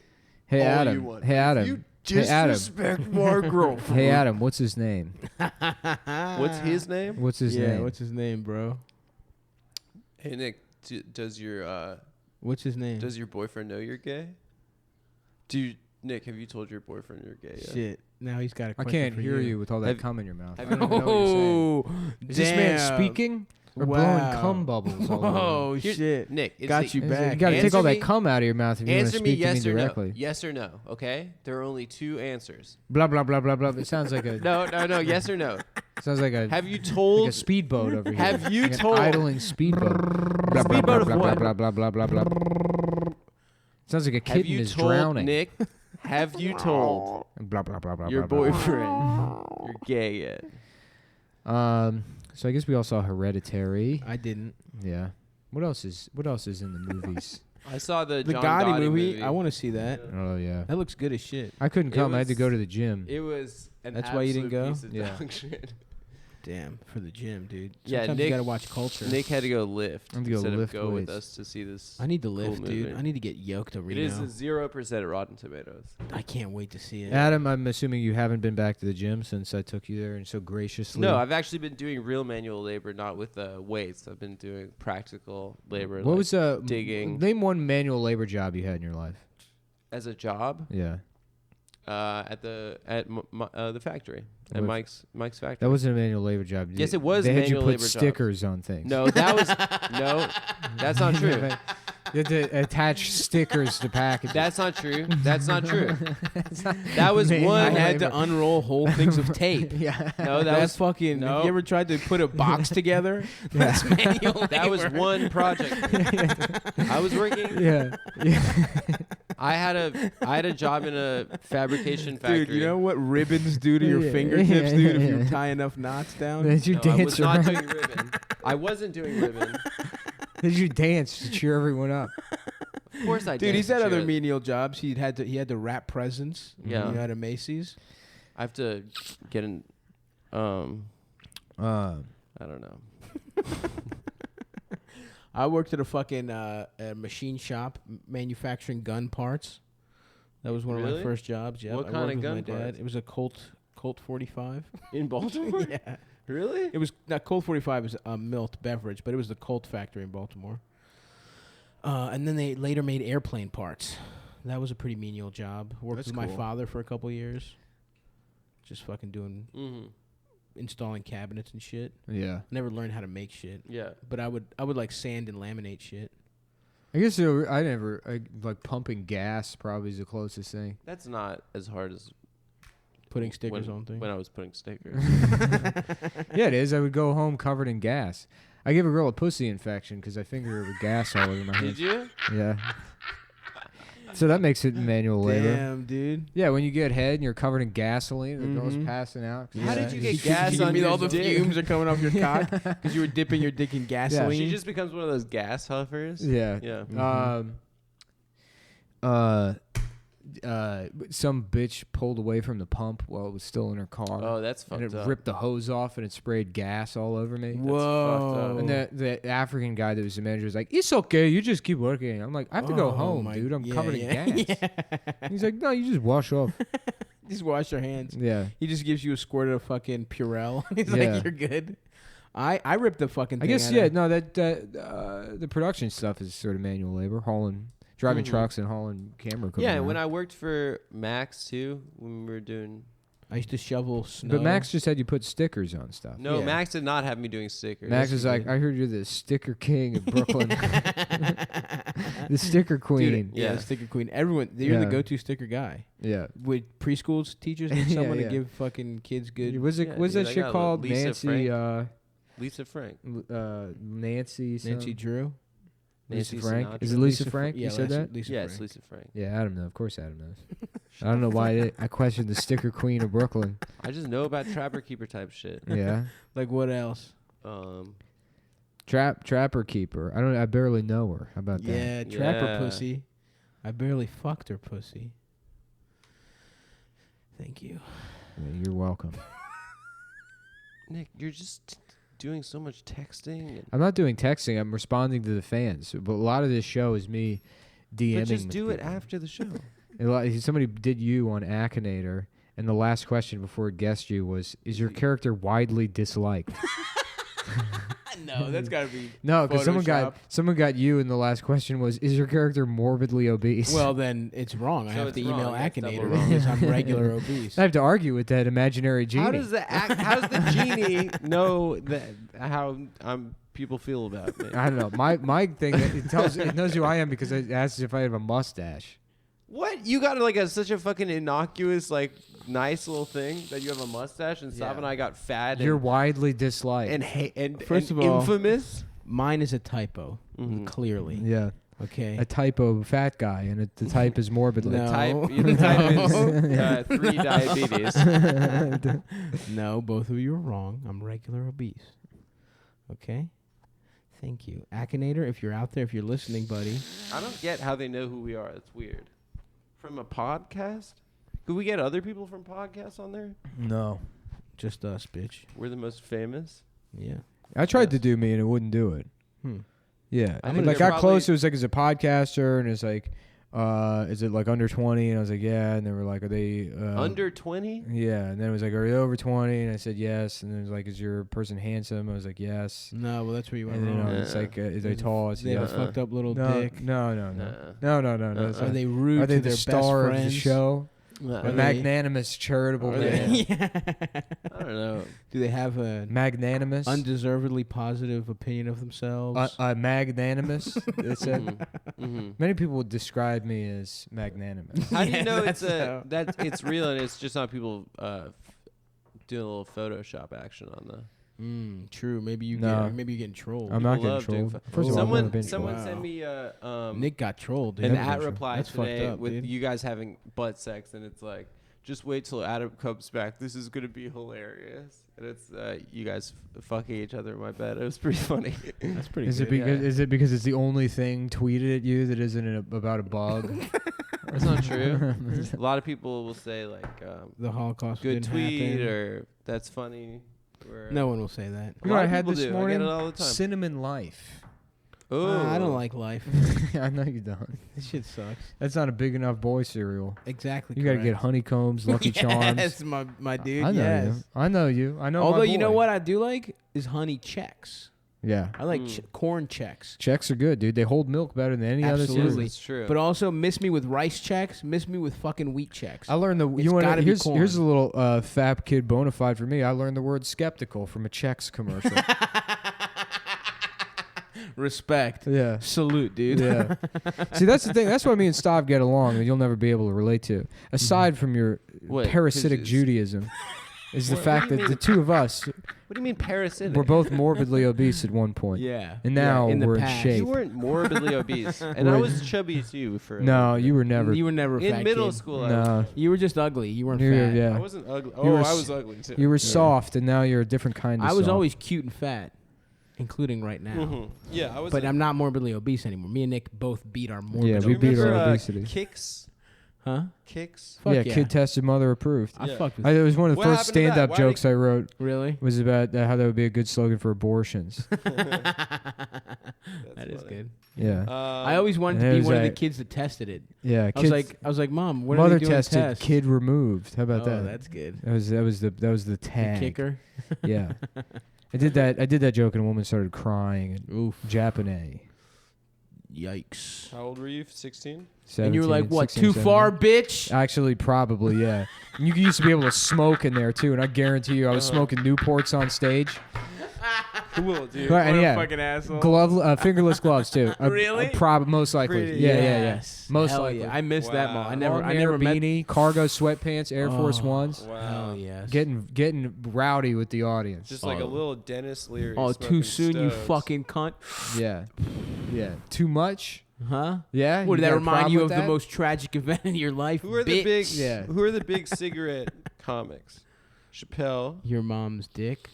Hey, all you Adam. want. Hey, If Adam. You Hey, Adam. disrespect my girlfriend. Hey, Adam. What's his name? What's his name? What's his yeah, name? what's his name, bro? Hey Nick, does your What's his name? does your boyfriend know you're gay? Nick, have you told your boyfriend you're gay yet? Shit. Now he's got a I question can't for hear you. you with all that Have- cum in your mouth. I have don't you- even know what you're saying. Oh, Is this man damn. speaking or Wow. blowing cum bubbles all over? Oh Here- shit! Nick, it's Got the- you You back. got to take Answer all that me- cum out of your mouth if you want to Answer me speak to me yes or directly. no. Yes or no. Okay. There are only 2 answers. Blah blah blah blah blah. It sounds like a No. Yes or no. sounds like a Have you like told? a speedboat over here. Have you Like an told- idling speedboat? Blah, blah, Speedboat blah, of blah, what? blah blah blah blah blah blah. Sounds like a Have kitten you is told drowning. Nick? Have you told Blah blah blah blah. your blah, blah. boyfriend you're gay yet? So I guess we all saw Hereditary. I didn't. Yeah. What else is in the movies? I saw the The John Gotti movie. movie. I want to see that. Oh yeah. That looks good as shit. I couldn't It come. I had to was- go to the gym. It was an That's why you didn't absolute go? piece of Yeah. dog shit. Damn, for the gym, dude. Yeah, Sometimes Nick- you gotta watch culture. Nick had to go lift I'm gonna go instead lift of go with weights. us to see this. I need to cool lift, dude. movie. I need to get yoked to It Reno. is a 0% Rotten Tomatoes. I can't wait to see it. Adam, I'm assuming you haven't been back to the gym since I took you there and so graciously. No, I've actually been doing real manual labor, not with weights. I've been doing practical labor. What like was digging. Name one manual labor job you had in your life. as a job Yeah, at the factory at What- Mike's factory. that wasn't a manual labor job. Yes, it was They had you manual put labor job. stickers on things. No, that was no. That's not true. You had to attach stickers to packages. That's not true. That's not true. That was Manual one. I had to unroll whole things of tape. yeah. No, that That's was fucking. no. Have you ever tried to put a box together? That's manual that was labor. one project. I was working. yeah. I had a job in a fabrication factory. Dude, you know what ribbons do to your Yeah, fingertips, yeah, dude, if yeah. you tie enough knots down? Did you No, I was dance not around? doing ribbon. I wasn't doing ribbon. Did you dance to cheer everyone up? Of course I did. Dude, he's had other menial jobs. He had to wrap presents. Yeah. You know, at a Macy's. I have to get in. I don't know. I worked at a fucking a machine shop manufacturing gun parts. That was one of my Really? first jobs. Yeah, What I kind worked of with gun my dad. parts? It was a Colt 45. In Baltimore? Yeah, Really? it was not Colt 45 is a malt beverage, but it was the Colt factory in Baltimore. And then they later made airplane parts. That was a pretty menial job. Worked That's with my cool. father for a couple years. Just fucking doing Mm-hmm. installing cabinets and shit. Yeah. Never learned how to make shit, Yeah. but I would like sand and laminate shit. I guess like pumping gas probably is the closest thing. That's not as hard as Putting stickers on things. when I was putting stickers. Yeah, it is. I would go home covered in gas. I gave a girl a pussy infection because I fingered her with gas all over my Did hands. you? Yeah. So that makes it manual labor. Damn, dude. Yeah, when you get head and you're covered in gasoline, the girl's passing out. How did you get You gas mean on your all the dick? fumes are coming off your cock because you were dipping your dick in gasoline? She just becomes one of those gas huffers. Yeah. Yeah. Some bitch pulled away from the pump while it was still in her car. Oh, that's and fucked it up. ripped the hose off and it sprayed gas all over me. Whoa. And the African guy that was the manager was like, "It's okay, you just keep working." I'm like, "I have to go Oh home, my- dude. I'm yeah, covered yeah, in gas." yeah. He's like, "No, you just wash off." Just wash your hands. Yeah. He just gives you a squirt of fucking Purell. He's Yeah. like, you're good. I ripped the fucking I thing guess out yeah. of- No, that the production stuff is sort of manual labor, driving Mhm. trucks and hauling camera equipment. Yeah, around. when I worked for Max too, when we were doing. I used to shovel snow. But Max just had you put stickers on stuff. No, Yeah. Max did not have me doing stickers. Max Yes, is he like, did. "I heard you're the sticker king of Brooklyn, the sticker queen." Dude, yeah, Yeah. the sticker queen. Everyone, you're the Yeah. go-to sticker guy. Yeah. With preschools, teachers need Yeah, someone yeah. to give fucking kids good. Was it? Yeah, was dude, that I shit got called Lisa Nancy? Lisa Frank. Nancy. Nancy Drew. Lisa Nancy Frank. Sinatra. Is it Lisa Frank? Yeah, You said that? Lisa Yeah, Frank. it's Lisa Frank. Yeah, Adam knows. Of course, Adam knows. I don't know why I questioned the sticker queen of Brooklyn. I just know about trapper keeper type shit. Yeah. Like what else? Trapper keeper. I barely know her. How about that? Yeah, trapper Yeah. pussy. I barely fucked her pussy. Thank you. Yeah, you're welcome. Nick, you're just doing so much texting. I'm not doing texting. I'm responding to the fans. But a lot of this show is me DMing. But just with do it people. after the show. Somebody did you on Akinator, and the last question before it guessed you was, "Is your character widely disliked?" No, that's gotta be. No, because Photoshop. someone got you, and the last question was, "Is your character morbidly obese?" Well, then it's wrong. I So have it's to email wrong. That's double Akinator wrong. because I'm regular obese. I have to argue with that imaginary genie. How does the genie know that how people feel about me? I don't know. My thing it knows who I am because it asks if I have a mustache. What? You got like such a fucking innocuous, like nice little thing that you have a mustache, and Sav Yeah. and I got fat. You're widely disliked. and First and of all- infamous. Mine is a typo, Mhm. clearly. yeah, Okay. a typo fat guy, and the type is morbidly. No. The type is 3 diabetes. No, both of you are wrong. I'm regular obese. Okay. Thank you, Akinator. If you're out there, if you're listening, buddy. I don't get how they know who we are. That's weird. From a podcast? Could we get other people from podcasts on there? No, Just us, bitch. We're the most famous. Yeah. I tried Yes. to do me, and it wouldn't do it. Hmm. Yeah, I I think like they're got probably- close. It was like, as a podcaster, and it's like, is it like under 20? And I was like, yeah. And they were like, are they Under 20? Yeah, and then it was like, are you over 20? And I said yes. And then it was like, is your person handsome? I was like, yes. No, well, that's where you went And then wrong. it's like, is they tall? I said They have yes. a fucked up little No, dick. no. It's Uh-uh. Are they rude Are they to the their star best of friends? the show? Uh, A Are they- magnanimous, charitable Are they- man. Yeah. I don't know. Do they have a Magnanimous. undeservedly positive opinion of themselves? Magnanimous. It said. Mhm. Many people would describe me as magnanimous. How do you Yeah, know it's that's that it's real and it's just not people doing a little Photoshop action on the. True. Maybe you No. maybe you're getting trolled. I'm not People getting love doing trolled. pho- First of all, I've never someone been someone trolled. sent me Nick got trolled. Dude. an Never been at trolled. reply That's fucked today up, with dude. you guys having butt sex, and it's like, just wait till Adam comes back. This is gonna be hilarious, and it's you guys fucking each other in my bed. It was pretty funny. That's pretty Is good. it because yeah. is it because it's the only thing tweeted at you that isn't about a bug? That's not true. A lot of people will say like, the Holocaust "Good didn't tweet" happen. or "That's funny." Or, No one will say that. A You know lot what I of had people this do. morning? I get it all the time. Cinnamon Life. Oh, I don't like life. I know you don't. This shit sucks. That's not a big enough boy cereal. Exactly. You got to get correct. honeycombs, Lucky Charms. Yes, my dude. I know yes. you. I know you. I know. Although my you know boy. what I do like is honey checks. Yeah, I like Mm. corn checks. checks are good, dude. They hold milk better than any other Absolutely. cereal. It's true. But also miss me with rice checks. Miss me with fucking wheat checks. I learned the. It's You want gotta be here's corn. here's a little fap kid bona fide for me. I learned the word skeptical from a Chex commercial. Respect. Yeah. Salute, dude. Yeah. See, that's the thing. That's why me and Stav get along, and you'll never be able to relate to. Aside from your What? parasitic 'Cause Judaism. is the What fact do you that the mean? two of us What do you mean parasitic? were both morbidly obese at one point. Yeah. And now in the we're in past. shape. You weren't morbidly obese, and I We're- was chubby too for. a No, little you were never. You were never a bit. fat in middle kid. school. I No. was. You were just ugly. You weren't You were- fat. yeah. I wasn't ugly. You Oh, were I s- was ugly too. You were soft, and now you're a different kind of I was soft. always cute and fat, including right now. Mhm. Yeah, I was. But I'm not morbidly obese anymore. Me and Nick both beat our morbid. Yeah, Do we you beat our remember, obesity. Kicks. Huh? Kicks. Fuck yeah, yeah. kid tested, mother approved. I Yeah. fucked with It was one of the What first happened to that? stand-up Why jokes I wrote. Really? Was about how that would be a good slogan for abortions. That is funny. good. Yeah, I always wanted And to it be was one of the like- kids that tested it. yeah. I was like, Mom, what mother are they doing tested, tests? kid removed. How about Oh, that? that's good. That was the The tag. kicker. Yeah, I did that joke, and a woman started crying. And Oof. Japanese. Yikes. How old were you? 16. And you were like, 17, what? 16, Too far, 17. bitch? Actually, probably, yeah. And you used to be able to smoke in there too, and I guarantee you, I was smoking Newports on stage. Cool, dude. Right, and yeah, fucking asshole. fingerless gloves too. Really? Most likely. Pretty- Yeah, yeah, yeah. Yes. Most Hell likely. yeah. I missed that Wow. mall. I Long never hair, met. beanie, cargo sweatpants, Air Force Ones. Wow. Hell yes. Getting rowdy with the audience. Just like a little Dennis Leary. Oh, smoking too soon, you Stoves. fucking cunt. Yeah, yeah. Too much. Huh? Yeah. What, did that got a remind problem you with of the that? most tragic event in your life? Who are bitch? the big? Yeah. Who are the big cigarette comics? Chappelle. Your mom's dick.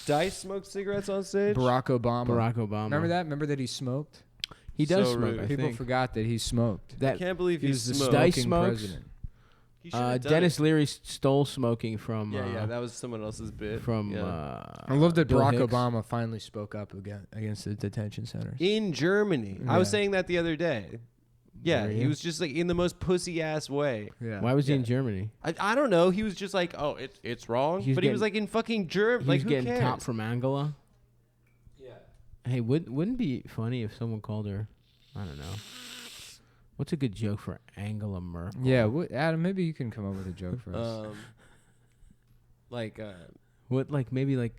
Dice smoked cigarettes on stage. Barack Obama. Barack Obama. Remember that? Remember that he smoked? He does So smoke, rude. I People think. forgot that he smoked. I That can't believe He he was the smoked. Dice smoking smokes? president. He should've done Dennis it. Leary stole smoking from Yeah, that was someone else's bit. from Yeah. I love that Bill Barack Hicks. Obama finally spoke up against the detention centers. in Germany. I was Yeah. saying that the other day. Yeah, Were he you? was just like in the most pussy ass way. Yeah. Why was he in Yeah. Germany? I don't know. He was just like, oh, it's wrong. He's But he was getting- like in fucking Germany. He Like was who getting cares? top from Angola. Yeah. Hey, wouldn't be funny if someone called her? I don't know. What's a good joke for Angela Merkel? Yeah, Adam, maybe you can come up with a joke for us. Like What maybe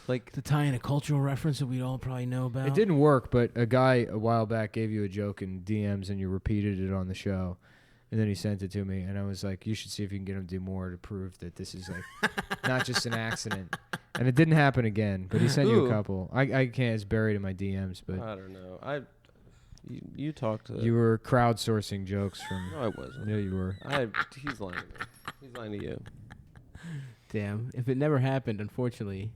to tie in a cultural reference that we'd all probably know about. It didn't work, but a guy a while back gave you a joke in DMs and you repeated it on the show. And then he sent it to me, and I was like, you should see if you can get him to do more to prove that this is like not just an accident. And it didn't happen again, but he sent you Ooh. a couple. I can't, it's buried in my DMs, but I don't know. You talked to you were crowdsourcing jokes from. No, I wasn't. Yeah, you were. He's lying to me. He's lying to you. Damn. If it never happened, unfortunately,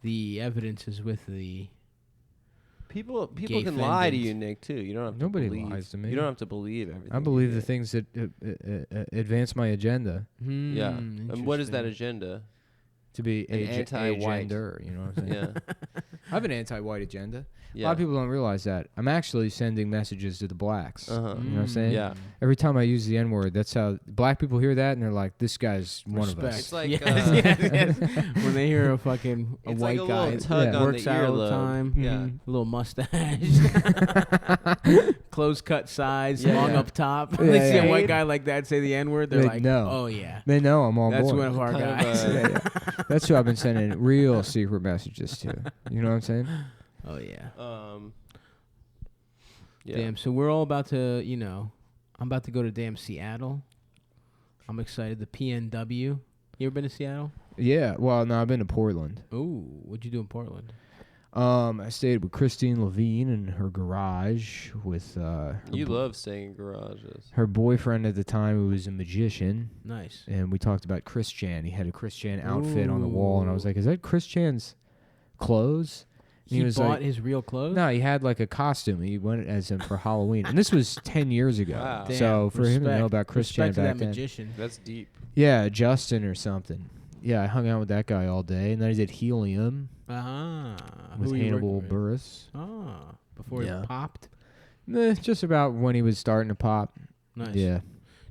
the evidence is with the. People Gay can lie to fendant. you, Nick, too. You don't have Nobody to believe. lies to me. You don't have to believe everything. I you believe the get. things that advance my agenda Yeah. And what is that agenda? to be An anti-white. gender. You know what I'm saying? Yeah. I have an anti-white agenda. Yeah. A lot of people don't realize that. I'm actually sending messages to the blacks. Uh-huh. You know what I'm saying? Yeah. Every time I use the N-word, that's how black people hear that, and they're like, "This guy's one of Respect. us." It's like yes, yes, when they hear a fucking It's white like a guy little tug Yeah. on works the out all earlobe. the time, Yeah. a little mustache, close cut sides, Yeah, long yeah. up top. Yeah, They see yeah. a white guy like that say the N-word, they're They like, know. "Oh yeah, They know I'm on that's board. one of our Kind of guys." a- Yeah, yeah. That's who I've been sending real secret messages to. You know what I'm saying? Oh yeah. Yeah. Damn. So we're all about to, I'm about to go to damn Seattle. I'm excited. The PNW. You ever been to Seattle? Yeah. Well, no, I've been to Portland. Ooh, what'd you do in Portland? I stayed with Christine Levine in her garage with You love staying in garages. her boyfriend at the time, who was a magician. Nice. And we talked about Chris Chan. He had a Chris Chan outfit on the wall, and I was like, "Is that Chris Chan's clothes?" And He was bought like, his real clothes? "No, he had like a costume. He went as him for Halloween, and this was 10 years ago. Wow. So for him to Respect. know about Chris Chan Respect to back that then, magician. That's deep. yeah, Justin or something. Yeah, I hung out with that guy all day, and then I did Helium Ah. with Who were you Hannibal working with? Buress. Ah. Before Yeah. he popped? Just about when he was starting to pop. Nice. Yeah,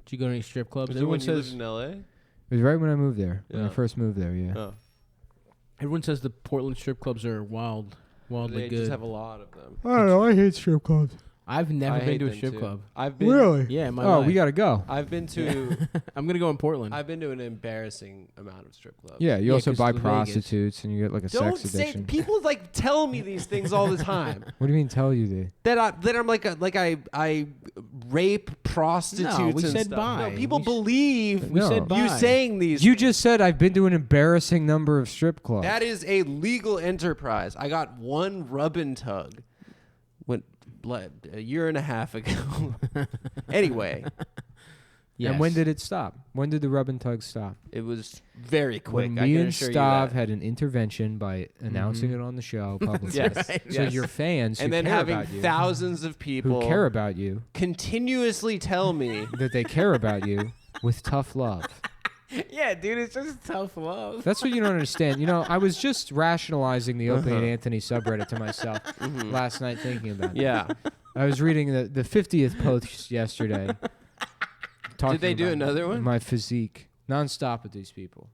Did you go to any strip clubs? Was it Everyone when you lived says in L.A.? it was right when I moved there. When I Yeah. first moved there. Yeah. Oh. everyone says the Portland strip clubs are wildly They good. just have a lot of them. I don't know. I hate strip clubs. I've never I been hate to a them strip too. club. I've been. Really? Yeah, in my Oh, life. we gotta go. I've been to. I'm gonna go in Portland. I've been to an embarrassing amount of strip clubs. Yeah, you Yeah, also 'cause buy the Vegas. prostitutes and you get like a Don't sex say addiction. people like tell me these things all the time. What do you mean tell you the? that I'm like I rape prostitutes No, we and said stuff. bye. No, people We believe we No. said bye. you saying these. You just said I've been to an embarrassing number of strip clubs. That is a legal enterprise. I got one rub and tug. Went a year and a half ago. Anyway, Yes. And when did it stop? When did the rub and tug stop? it was very quick. When I me can and assure you Stav that. had an intervention by announcing it on the show publicly. Yes, Right. So yes. your fans who and then care having about you, thousands of people who care about you, continuously tell me that they care about you with tough love. Yeah, dude, it's just tough love. That's what you don't understand. You know, I was just rationalizing the Opie and Anthony subreddit to myself last night thinking about it. yeah. I was reading the 50th post yesterday. Did they do about another one? My physique. Nonstop with these people.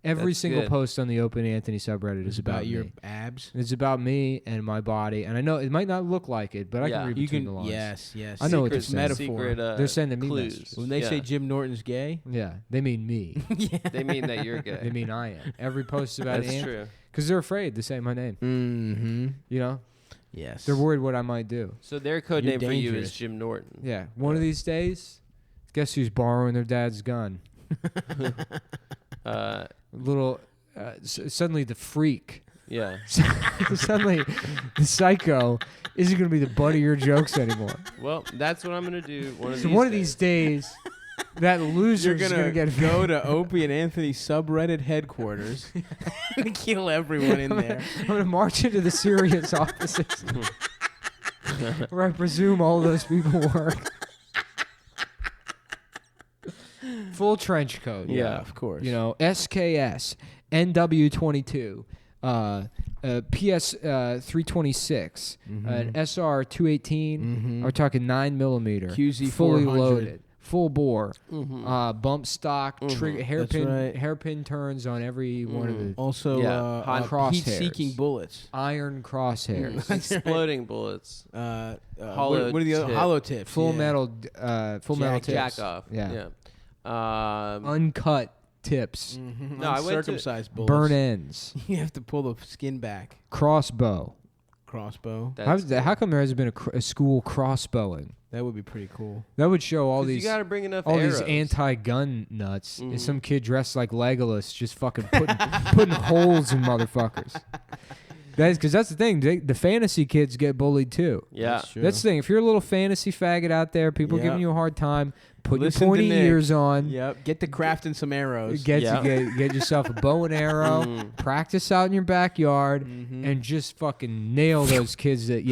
Every That's single good. post on the Opie and Anthony subreddit is about your me. abs. It's about me and my body. And I know it might not look like it, but I Yeah. can read You between can. the lines. Yes. I know what they're Secret saying. Metaphor. Secret, They're sending me clues. messages. When they say Yeah. Jim Norton's gay. Yeah, they mean me. They mean that you're gay. They mean I am. Every post about That's Ant, true. because they're afraid to say my name. Mm-hmm. You know, Yes. they're worried what I might do. So their code You're name for you dangerous. is Jim Norton. Yeah, one of these days, guess who's borrowing their dad's gun? Little, suddenly the freak, Yeah. suddenly the psycho isn't going to be the butt of your jokes anymore. Well, that's what I'm gonna do. So one of these days, that loser You're is gonna going to get go to Opie and Anthony subreddit headquarters and kill everyone in there. I'm going to march into the Sirius offices, where I presume all those people work. Full trench coat. Yeah. Of course. You know, SKS, NW22, PS 326, an SR 218. We're talking 9mm, QZ fully 400. loaded, full bore, Mm-hmm. bump stock, trigger, right. hairpin turns on every one of the Also, Yeah, hot crosshairs. heat-seeking bullets. iron crosshairs, Exploding bullets. What are the other tip. hollow tips? full yeah. metal, full metal tips, Jack off. Yeah. Yeah. uncut tips, No, I went to- Uncircumcised bullets. burn ends, You have to pull the skin back. crossbow. Crossbow. How come there hasn't been a school crossbowing? That would be pretty cool. That would show all 'Cause these you gotta bring enough all arrows. these anti-gun nuts. Mhm. And some kid dressed like Legolas just fucking putting holes in motherfuckers. Because that's the thing. The fantasy kids get bullied too. Yeah. That's true. That's the thing. If you're a little fantasy faggot out there, people Yep. giving you a hard time, put Listen to your pointy Nick. ears on. Yep. Get to crafting some arrows. Get, Yeah. get yourself a bow and arrow. Mm. Practice out in your backyard and just fucking nail those kids that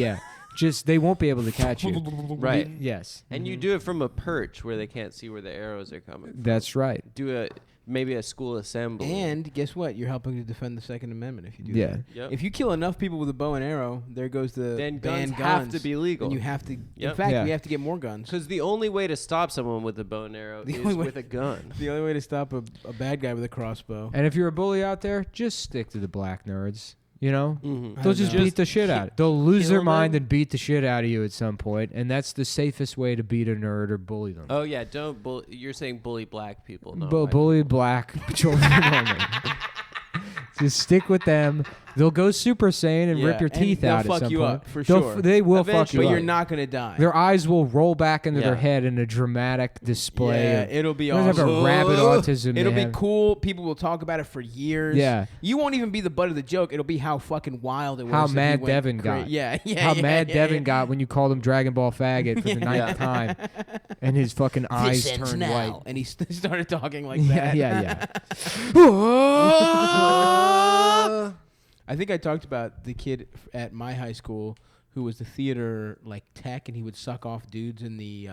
just they won't be able to catch you. Right. Yes. And you do it from a perch where they can't see where the arrows are coming from. That's right. Do maybe a school assembly. And guess what? You're helping to defend the Second Amendment if you do Yeah. that. Yep. If you kill enough people with a bow and arrow, there goes the Then ban guns have to be legal. And you have to. In Yep. fact, Yeah. we have to get more guns. Because the only way to stop someone with a bow and arrow The is only way- with a gun. The only way to stop a bad guy with a crossbow. And if you're a bully out there, just stick to the black nerds. You know, Mm-hmm. they'll I just know. beat the shit out. They'll lose kill their mind them. and beat the shit out of you at some point, and that's the safest way to beat a nerd or bully them. Oh yeah, don't bully. You're saying bully black people, no? Bully black children only. Just stick with them. They'll go Super Saiyan and rip Yeah, your and teeth they'll out fuck at some you point. up, for They'll sure. They will fuck Eventually. you But up. you're not gonna die. Their eyes will roll back into their Yeah. head in a dramatic display. Yeah, of- it'll be They'll have awesome. a rabid autism. It'll they be have. cool. People will talk about it for years. Yeah. You won't even be the butt of the joke. It'll be how fucking wild it was. How that he mad went Devin cra- got. Yeah, yeah. How yeah, mad yeah, Devin yeah. got when you called him Dragon Ball faggot for the ninth time, and his fucking eyes This ends turned now. white. And he started talking like Yeah, that. yeah. I think I talked about the kid at my high school who was the theater like tech, and he would suck off dudes in the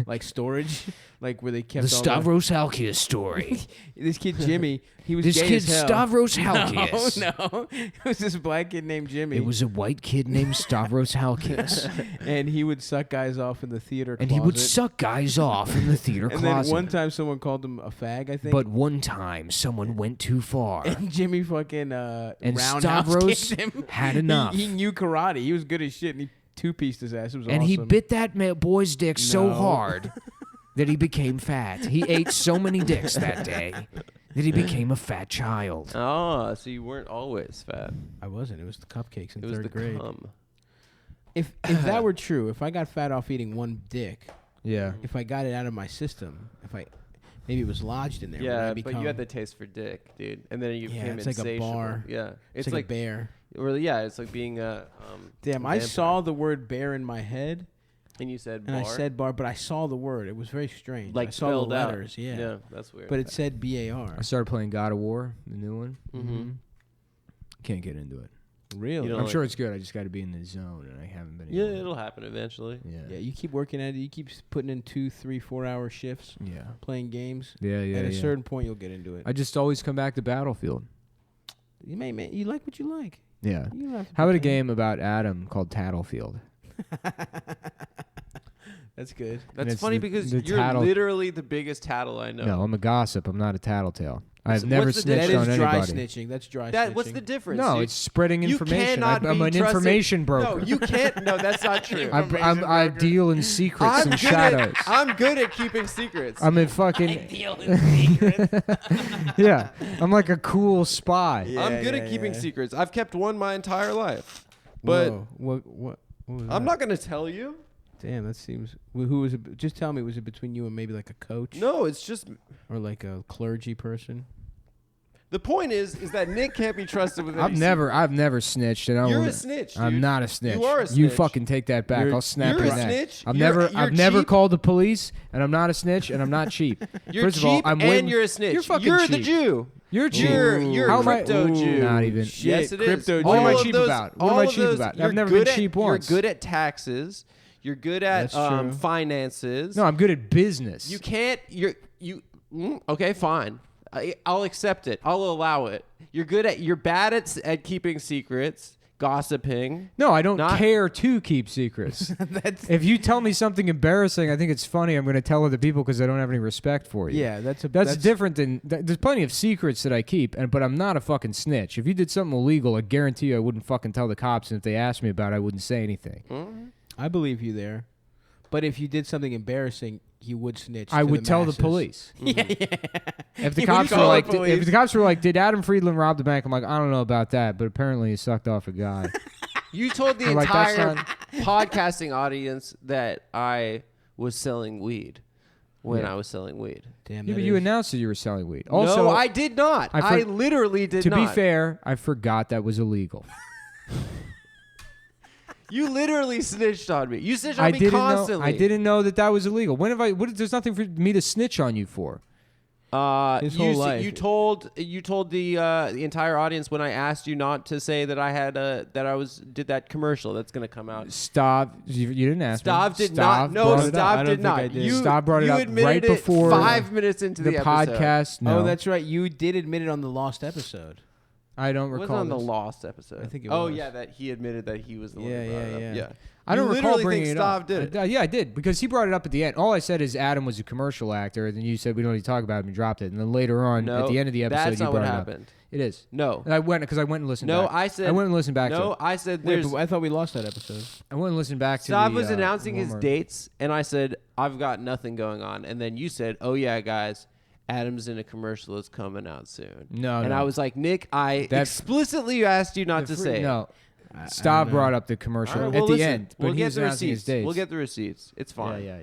like storage, like where they kept The all Stavros Halkias story. this kid Jimmy, he was This gay kid as hell. Stavros Halkias. No, it was this black kid named Jimmy. It was a white kid named Stavros Halkias. and he would suck guys off in the theater And closet. he would suck guys off in the theater And closet. then one time someone called him a fag, I think. But one time, someone went too far. and Jimmy fucking And roundhouse Stavros kicked him. had enough. He knew karate. He was good as shit, and he two-pieced his ass. It was And he awesome. bit that boy's dick so No. hard that he became fat. He ate so many dicks that day that he became a fat child. Oh, so you weren't always fat. I wasn't. It was the cupcakes in It was the third grade. cum. If that were true, if I got fat off eating one dick, Yeah. if I got it out of my system, maybe it was lodged in there. would I Yeah, become, but you had the taste for dick, dude. And then you Yeah, became it's like a insatiable. bar. Yeah. It's like a bear. Really, yeah, it's like being a Damn, a I vampire. saw the word bear in my head, And you said and bar. I said bar, but I saw the word. It was very strange. like I saw the spelled out. letters, yeah. Yeah, that's weird. But it said B-A-R. I started playing God of War, the new one. Mm-hmm. Can't get into it. Really? You I'm don't sure like- it's good. I just got to be in the zone, and I haven't been. Yeah, able to- it'll happen eventually. Yeah. Yeah, you keep working at it. You keep putting in 2, 3, 4-hour shifts, Yeah. playing games. Yeah. Yeah. At a yeah. certain point, you'll get into it. I just always come back to Battlefield. You you like what you like. Yeah. You don't have to How about a pretend. game about Adam called Tattlefield? That's good. That's it's funny the- because the you're tattle- literally the biggest tattle I know. No, I'm a gossip. I'm not a tattletale. What's- I've never what's the snitched That on is dry anybody. snitching. That's dry That snitching. what's the difference? No, You- it's spreading you information. cannot I'm be an trusted. information broker. No, you can't. No, that's not true. I deal in secrets and shadows. I'm good at keeping secrets. I'm in fucking. Yeah, I'm like a cool spy. Yeah, I'm good yeah, at keeping yeah. secrets. I've kept one my entire life, but Whoa. What was I'm that? not gonna tell you. Damn, that seems. Who was it? Just tell me. Was it between you and maybe like a coach? No, it's just Or like a clergy person? the point is that Nick can't be trusted with any I've never snitched, and I You're won't- a snitch. I'm dude. not a snitch. You are a You snitch. fucking take that back. You're- I'll snap You're your a neck. snitch. I've You're never cheap. called the police, and I'm not a snitch, and I'm not cheap. You're First cheap of all, I'm and waiting. you're a snitch. You're fucking the cheap. Jew. You're cheap. You're How a am I- crypto Jew. Not even. Shit, Yes, it is. crypto What am I All of cheap those- about? What am all I of cheap those- about? you're I've never good been at- cheap once. You're good at taxes. You're good at That's true. finances. No, I'm good at business. You can't. Okay, fine. I'll accept it. I'll allow it. You're bad at keeping secrets, gossiping. No, I don't Not- care to keep secrets. If you tell me something embarrassing, I think it's funny. I'm going to tell other people because I don't have any respect for you. Yeah, that's Different than there's plenty of secrets that I keep, but I'm not a fucking snitch. If you did something illegal, I guarantee you I wouldn't fucking tell the cops, and if they asked me about it, I wouldn't say anything. I believe you there. But if you did something embarrassing, you would snitch. I to would tell the masses. police. Yeah, yeah. If the You cops would were call like, the police. if the cops were like, did Adam Friedland rob the bank? I'm like, I don't know about that, but apparently he sucked off a guy. You told the I'm like, that's entire not- podcasting audience that I was selling weed when Yeah. I was selling weed. Damn, Yeah, that but you is- announced that you were selling weed. Also, no, I did not. I literally did to not. be fair, I forgot that was illegal. You literally snitched on me. You snitched on I me didn't constantly. know. I didn't know that was illegal. When have I? There's nothing for me to snitch on you for. His whole life. You told the entire audience when I asked you not to say that I had did that commercial that's gonna come out. Stav, you didn't ask me. Stav did Stav not. No, brought it up. I Stav don't did think not. I did. You, Stav brought it you up admitted right it before 5 minutes into the episode. podcast. No, Oh, that's right. You did admit it on the lost episode. I don't It was recall. on the this. lost episode. I think it Oh was. yeah, that he admitted that he was the one. Yeah, who brought it yeah, up. yeah. I don't You recall literally bringing think it up. Stav did it. Yeah, I did because he brought it up at the end. All I said is Adam was a commercial actor, and then you said we don't need to talk about him. And dropped it, and then later on No, at the end of the episode, that's you not brought what it up. happened. It is. No, And I went because I went and listened. no, back. I said I went and listened back to no. it. I said Wait, there's. but I thought we lost that episode. I went and listened back to. Stav the, was announcing his Walmart. dates, and I said I've got nothing going on, and then you said, "Oh yeah, guys, Adam's in a commercial that's coming out soon." No, and no. I was like, Nick, I That- explicitly asked you not to say it. No, I Stav don't know. brought up the commercial All right, at well, the listen, end, but we'll he get was the announcing his receipts. dates. We'll get the receipts. It's fine. Yeah.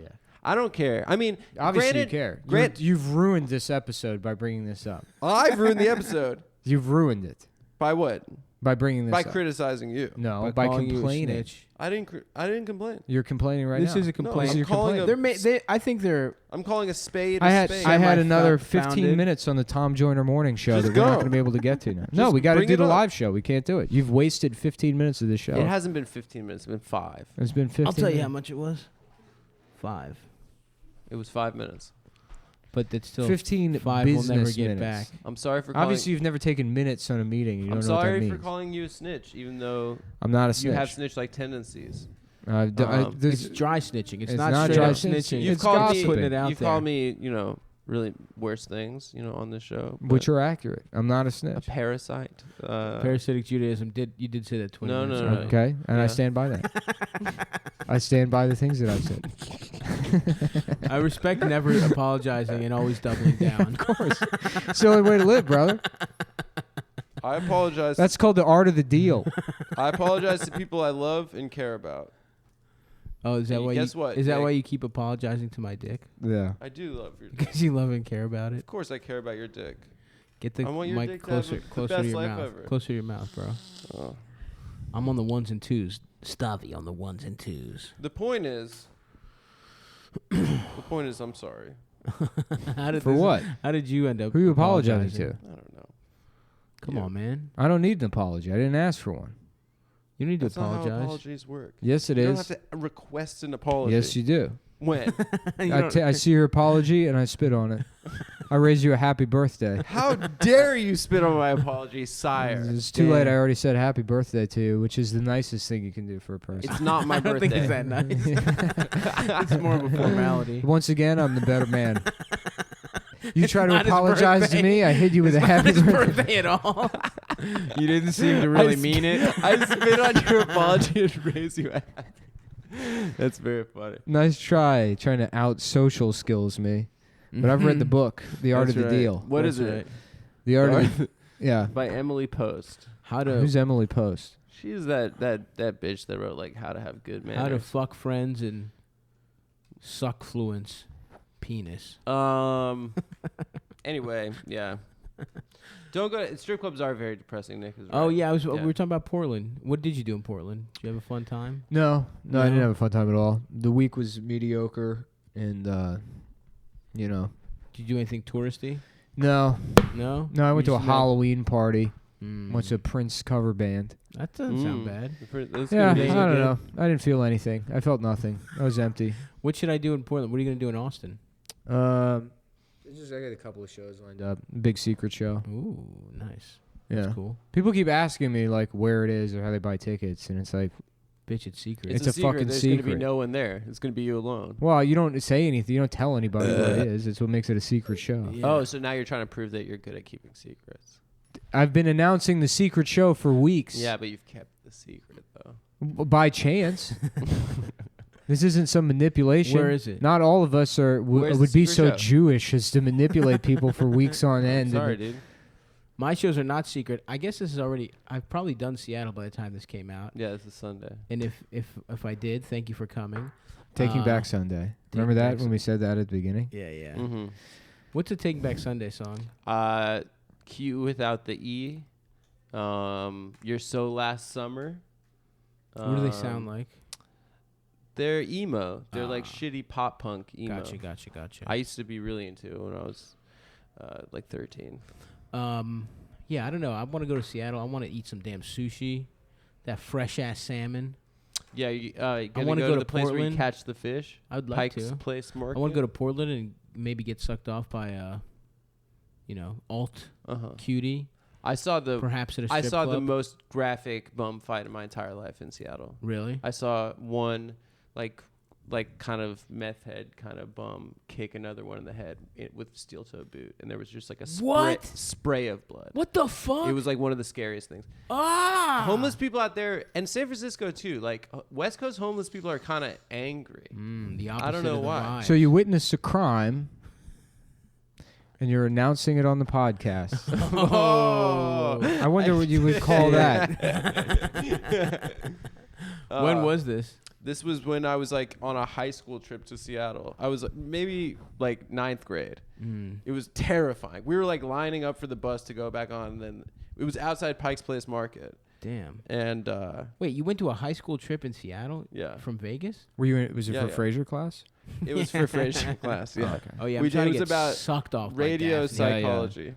I don't care. I mean, Obviously, granted, you care. Grant, You've ruined this episode by bringing this up. I've ruined the episode You've ruined it by what? by bringing this By up. criticizing you. No, by calling you a complaining. snitch. I didn't complain. You're complaining right This now. is a complaint. I'm You're calling complaining. I think they're. I'm calling a spade a I had spade. I had another Semi-founded. 15 minutes on the Tom Joyner morning show Just that we're not go. going to be able to get to now. No, Just we got to bring do it the up. live show. We can't do it. You've wasted 15 minutes of this show. It hasn't been 15 minutes. It's been 5. It's been 15. I'll tell you how minutes. much it was. 5. It was 5 minutes. But that's still 15 5 will business never get minutes. back. I'm sorry for calling. Obviously, you've never taken minutes on a meeting. You I'm don't know what that sorry means. for calling you a snitch, even though I'm not a snitch. you have snitch-like tendencies. D- It's It's dry snitching. It's, It's not not straight dry up snitching. snitching. You've It's called me. gossiping. Putting it out You've there. called me, really worse things, on this show. Which are accurate. I'm not a a snitch. parasite. Parasitic Judaism. You did say that 20 No, minutes no, ago. no. Okay, and I Yeah. stand by that. I stand by the things that I've said. I respect never apologizing and always doubling down. Of course. It's the only way to live, brother. I apologize. That's called the art of the deal. I apologize to people I love and care about. Oh, is that Hey, why? guess you, what, Is that Nick? why you keep apologizing to my dick? Yeah. I do love your dick. Because you love and care about it. Of course, I care about your dick. Get the I want your mic dick to have closer, the closer best to your life mouth. ever. Closer to your mouth, bro. Oh. I'm on the ones and twos. Stavi on the ones and twos. The point is, I'm sorry. How did For what? How did you end up? Who are you apologizing to? I don't know. Come You. on, man. I don't need an apology. I didn't ask for one. You need to That's not how apologize. apologies work. Yes, it You is. don't have to request an apology. Yes, you do. When? I see your apology and I spit on it. I raise you a happy birthday. How dare you spit on my apology, sire? It's too late. I already said happy birthday to you, which is the nicest thing you can do for a person. It's not my I don't birthday. think it's that nice. It's more of a formality. Once again, I'm the better man. You try to not his apologize to birthday. me, I hit you with a happy His birthday. birthday at all. You didn't seem to really mean it. I spit on your apology and raise you a hat. That's very funny. Nice try, trying to out social skills me. But I've read the book, The Art That's of the right. Deal. What is That's it? right. The Art of the, yeah. By Emily Post. How to Who's Emily Post? She's that bitch that wrote like How to Have Good Manners. how to fuck friends and suck fluence penis. Anyway, yeah. Don't go to strip clubs are very depressing, Nick. Is Oh right. yeah, we were talking about Portland. What did you do in Portland? Did you have a fun time? No, I didn't No? have a fun time at all. The week was mediocre, and you know, Did you do anything touristy? no, No. I went to a You just met- Halloween party. Mm. Went to a Prince cover band. That doesn't sound bad. That's Yeah, I gonna be- don't know. I didn't feel anything. I felt nothing. I was empty. What should I do in Portland? What are you gonna do in Austin? I got a couple of shows lined up. Big secret show. Ooh, nice. Yeah. That's cool. People keep asking me like where it is or how they buy tickets, and it's like, Bitch, it's secret. It's a a fucking There's gonna be secret. no one there. It's gonna be you alone. well, you don't say anything. You don't tell anybody what it is. It's what makes it a secret show. Yeah. Oh, so now you're trying to prove that you're good at keeping secrets. I've been announcing the secret show for weeks. Yeah, but you've kept the secret though. By chance. This isn't some manipulation. Where is it? Not all of us are Where's the would be secret so show? Jewish as to manipulate people for weeks on end. Sorry, dude. My shows are not secret. I guess this is already. I've probably done Seattle by the time this came out. Yeah, this is Sunday. And if I did, thank you for coming. Taking Back Sunday. Remember Taking that Back when we said that at the beginning? Yeah, yeah. Mm-hmm. What's a Taking Back Sunday song? Q without the E. You're So Last Summer. What do they sound like? They're emo. They're like Ah. shitty pop punk emo. Gotcha. I used to be really into it when I was like 13. Yeah, I don't know. I want to go to Seattle. I want to eat some damn sushi, that fresh ass salmon. Yeah, you gonna wanna go go to to the place where you Portland. catch the fish. I'd like Pike's to. Place Market. I want to go to Portland and maybe get sucked off by alt Uh-huh. cutie, I saw the perhaps at a strip I saw the club. most graphic bum fight in my entire life in Seattle. Really? I saw one like kind of meth head kind of bum kick another one in the head with steel toe boot, and there was just like a spray of blood. What the fuck? It was like one of the scariest things. Homeless people out there, and San Francisco too. Like West Coast homeless people are kind of angry. The opposite. I don't know of the why. vibe. So you witnessed a crime, and you're announcing it on the podcast. Oh, I wonder what you would call that. When was this? This was when I was like on a high school trip to Seattle. I was maybe like 9th grade. It was terrifying. We were like lining up for the bus to go back on, and then it was outside Pike's Place Market. Damn. And Wait, you went to a high school trip in Seattle? Yeah. From Vegas? Were you? Was it Yeah, for yeah. Fraser class? it was for Fraser class. Yeah. okay. Oh yeah, We I'm trying did- to it get was about sucked off by Radio Daphne. psychology.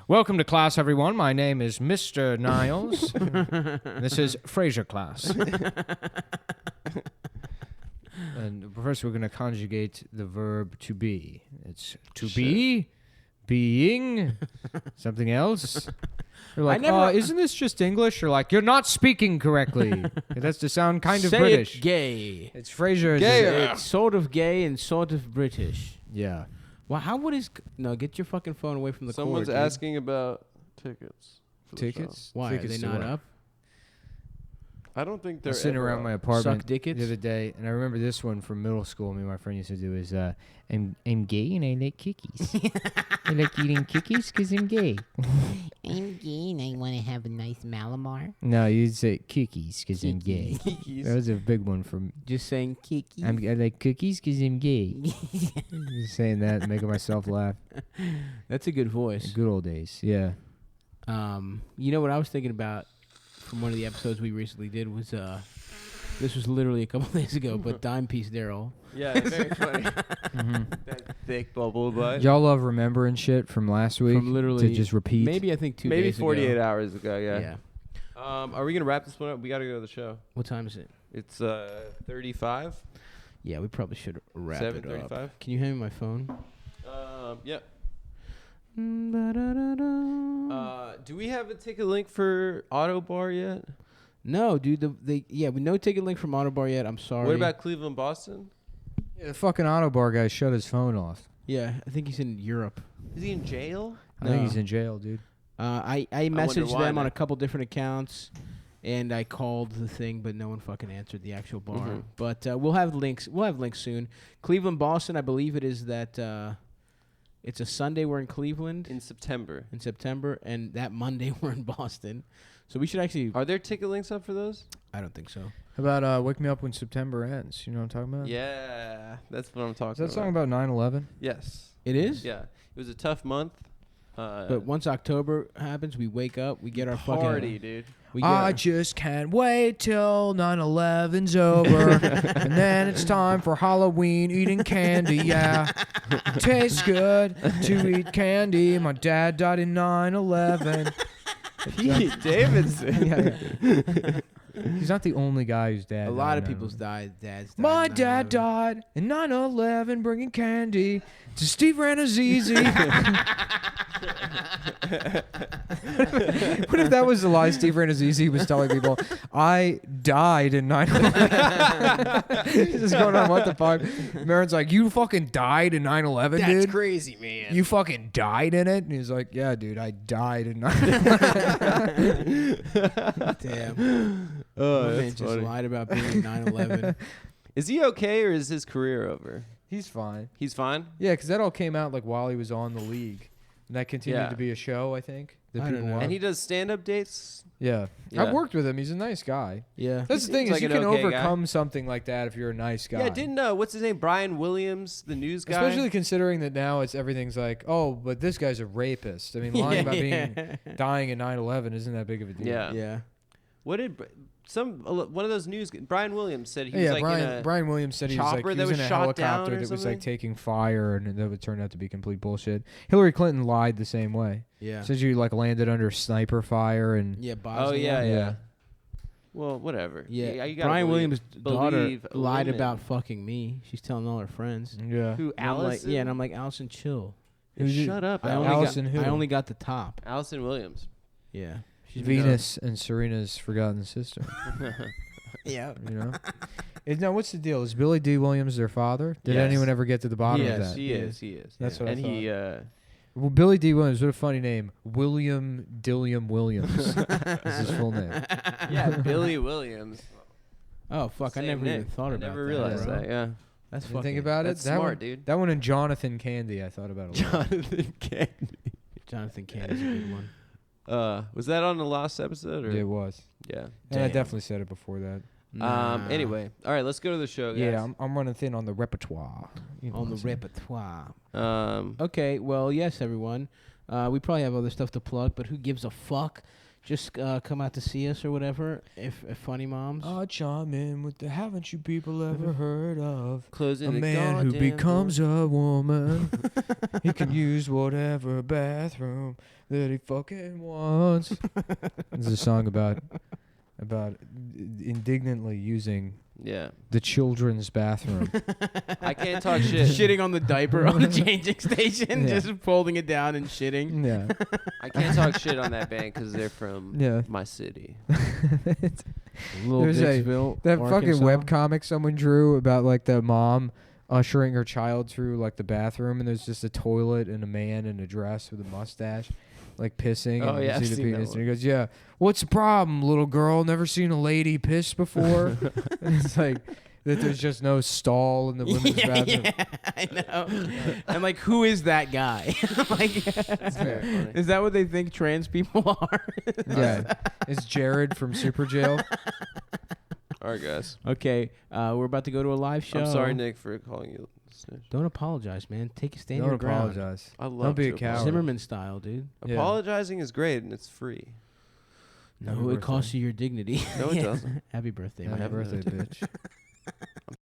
Welcome to class, everyone. My name is Mr. Niles. This is Fraser class. And first, we're going to conjugate the verb to be. It's to be, being, something else. You're like, isn't this just English? You're like, you're not speaking correctly. It has to sound kind of Say British. it gay. It's Fraser. Gayer. It's sort of gay and sort of British. Yeah. Well, how would his no? Get your fucking phone away from the Someone's cord, dude. asking about tickets. For the show. Tickets? Why Tickets are they to not what? up? I don't think I they're was sitting ever around up. my apartment Suck dickets? the other day, and I remember this one from middle school. Me and my friend used to do is, I'm gay and I like cookies. I like eating cookies because I'm gay. I'm gay and I want to have a nice Malamar. No, you'd say cookies because I'm gay. That was a big one from. Just saying Kiki. I like cookies because I'm gay. Just saying that and making myself laugh. That's a good voice. Good old days, yeah. You know what I was thinking about from one of the episodes we recently did was this was literally a couple days ago, but Dime Piece Daryl. Yeah, very funny. That thick bubble butt. Y'all love remembering shit from last week From literally to just repeat. Maybe I think 2 Maybe days 48 ago. hours ago. Yeah. Yeah. Are we gonna wrap this one up? We gotta go to the show. What time is it? It's 35. Yeah, we probably should wrap it up. 7:35. Can you hand me my phone? Yeah. Do we have a ticket link for Auto Bar yet? No, dude. We no ticket link from Auto Bar yet. I'm sorry. What about Cleveland, Boston? Yeah, the fucking auto bar guy shut his phone off. Yeah, I think he's in Europe. Is he in jail? I think No. he's in jail, dude. I wonder messaged why them on then. a couple different accounts, and I called the thing, but no one fucking answered the actual bar. Mhm. But we'll have links. We'll have links soon. Cleveland, Boston. I believe it is that. It's a Sunday. We're in Cleveland In September. in September, and that Monday we're in Boston. So we should actually. Are there ticket links up for those? I don't think so. How about Wake Me Up When September Ends? You know what I'm talking about? Yeah, that's what I'm talking Is that about. song about 9/11? Yes. It is. Yeah. It was a tough month. But once October happens, we wake up. We get our party, fucking. dude. We get I our- just can't wait till 9/11's over. And then it's time for Halloween, eating candy, yeah. Tastes good to eat candy. My dad died in 9/11. Pete Davidson. Yeah. He's not the only guy whose dad a died lot in of people's 9/11. dads. My died. dad died in 9/11 bringing candy to Steve Ranazizi. What if that was the lie Steve Ranazizi was telling people? I died in 9/11. He's just going on, what the fuck? Maron's like, you fucking died in 9/11, dude? crazy, man. You fucking died in it? And he's like, yeah, dude, I died in 9/11. Damn. Oh, My man that's just funny. lied about being in 9/11. Is he okay or is his career over? He's fine. He's fine. Yeah, because that all came out like while he was on the league. And that continued Yeah. to be a show, I think. That I don't people know. watch. And he does stand-up dates. Yeah. Yeah. I've worked with him. He's a nice guy. Yeah. That's He the thing seems is like you an can okay guy. overcome something like that if you're a nice guy. Yeah, didn't what's his name? Brian Williams, the news guy. Especially considering that now everything's like, oh, but this guy's a rapist. I mean, lying about being dying in 9/11 isn't that big of a deal. Yeah. Yeah. What did one of those news? Brian Williams said he was Yeah, like in a Brian Williams said he was like chopper he that was was in a shot down helicopter or that was something? like taking fire, and that would turn out to be complete bullshit. Hillary Clinton lied the same way. Yeah. Said you like landed under sniper fire and Yeah. Oh Bosnia. yeah. Well, whatever. Yeah. you gotta Brian believe- Williams' daughter believe lied women. about fucking me. She's telling all her friends. yeah. Who? And I'm like, Allison? yeah, and I'm like, Allison, chill. Shut up, I only Allison got, who? I only got the top. Allison Williams. Yeah. She's Venus and Serena's forgotten sister. Yeah. You know. Now, what's the deal? Is Billy D. Williams their father? Did Yes. anyone ever get to the bottom Yes. of that? He is. That's what I and he. Well, Billy D. Williams, what a funny name. William Dilliam Williams is his full name. Yeah, Billy Williams. Oh fuck! I Same never even name. thought I about never that. realized bro. that. Yeah. That's Didn't fucking. think about That's it. That smart, one, dude. That one and Jonathan Candy, I thought about a lot. Jonathan Candy. Jonathan Candy's a good one. Was that on the last episode? Or? Yeah, it was. Yeah. And I Damn. definitely said it before that. Nah. Anyway, all right, let's go to the show, guys. Yeah, I'm running thin on the repertoire. You know On what the I'm saying. repertoire. Okay, well, yes, everyone. We probably have other stuff to plug, but who gives a fuck? Just come out to see us or whatever. If Funny Moms. I chime in with the haven't you people ever heard of Closing a the man who goddamn becomes door. a woman? He can use whatever bathroom that he fucking wants. This is a song about indignantly using Yeah. the children's bathroom. I can't talk shit. Shitting on the diaper on the changing station, Yeah. just folding it down and shitting. Yeah, I can't talk shit on that band because they're from yeah. my city. Little There's Dixville, That Arkansas. fucking webcomic someone drew about like the mom ushering her child through like the bathroom, and there's just a toilet and a man in a dress with a mustache, like pissing. Oh, and yeah, you I've see the seen that penis, one. and he goes, "Yeah, what's the problem, little girl? Never seen a lady piss before?" And it's like that. There's just no stall in the women's bathroom. Yeah, I know. And like, who is that guy? Like, very funny. is that what they think trans people are? Yeah, it's Jared from Super Jail. All right, guys. Okay, we're about to go to a live show. I'm sorry, Nick, for calling you a snitch. Don't apologize, man. Take a stand Don't your ground. apologize. I love Don't be a to coward. apologize. Zimmerman style, dude. Yeah. Apologizing is great and it's free. No, Happy it birthday. costs you your dignity. No, it doesn't. Happy birthday, Happy man. birthday, bitch.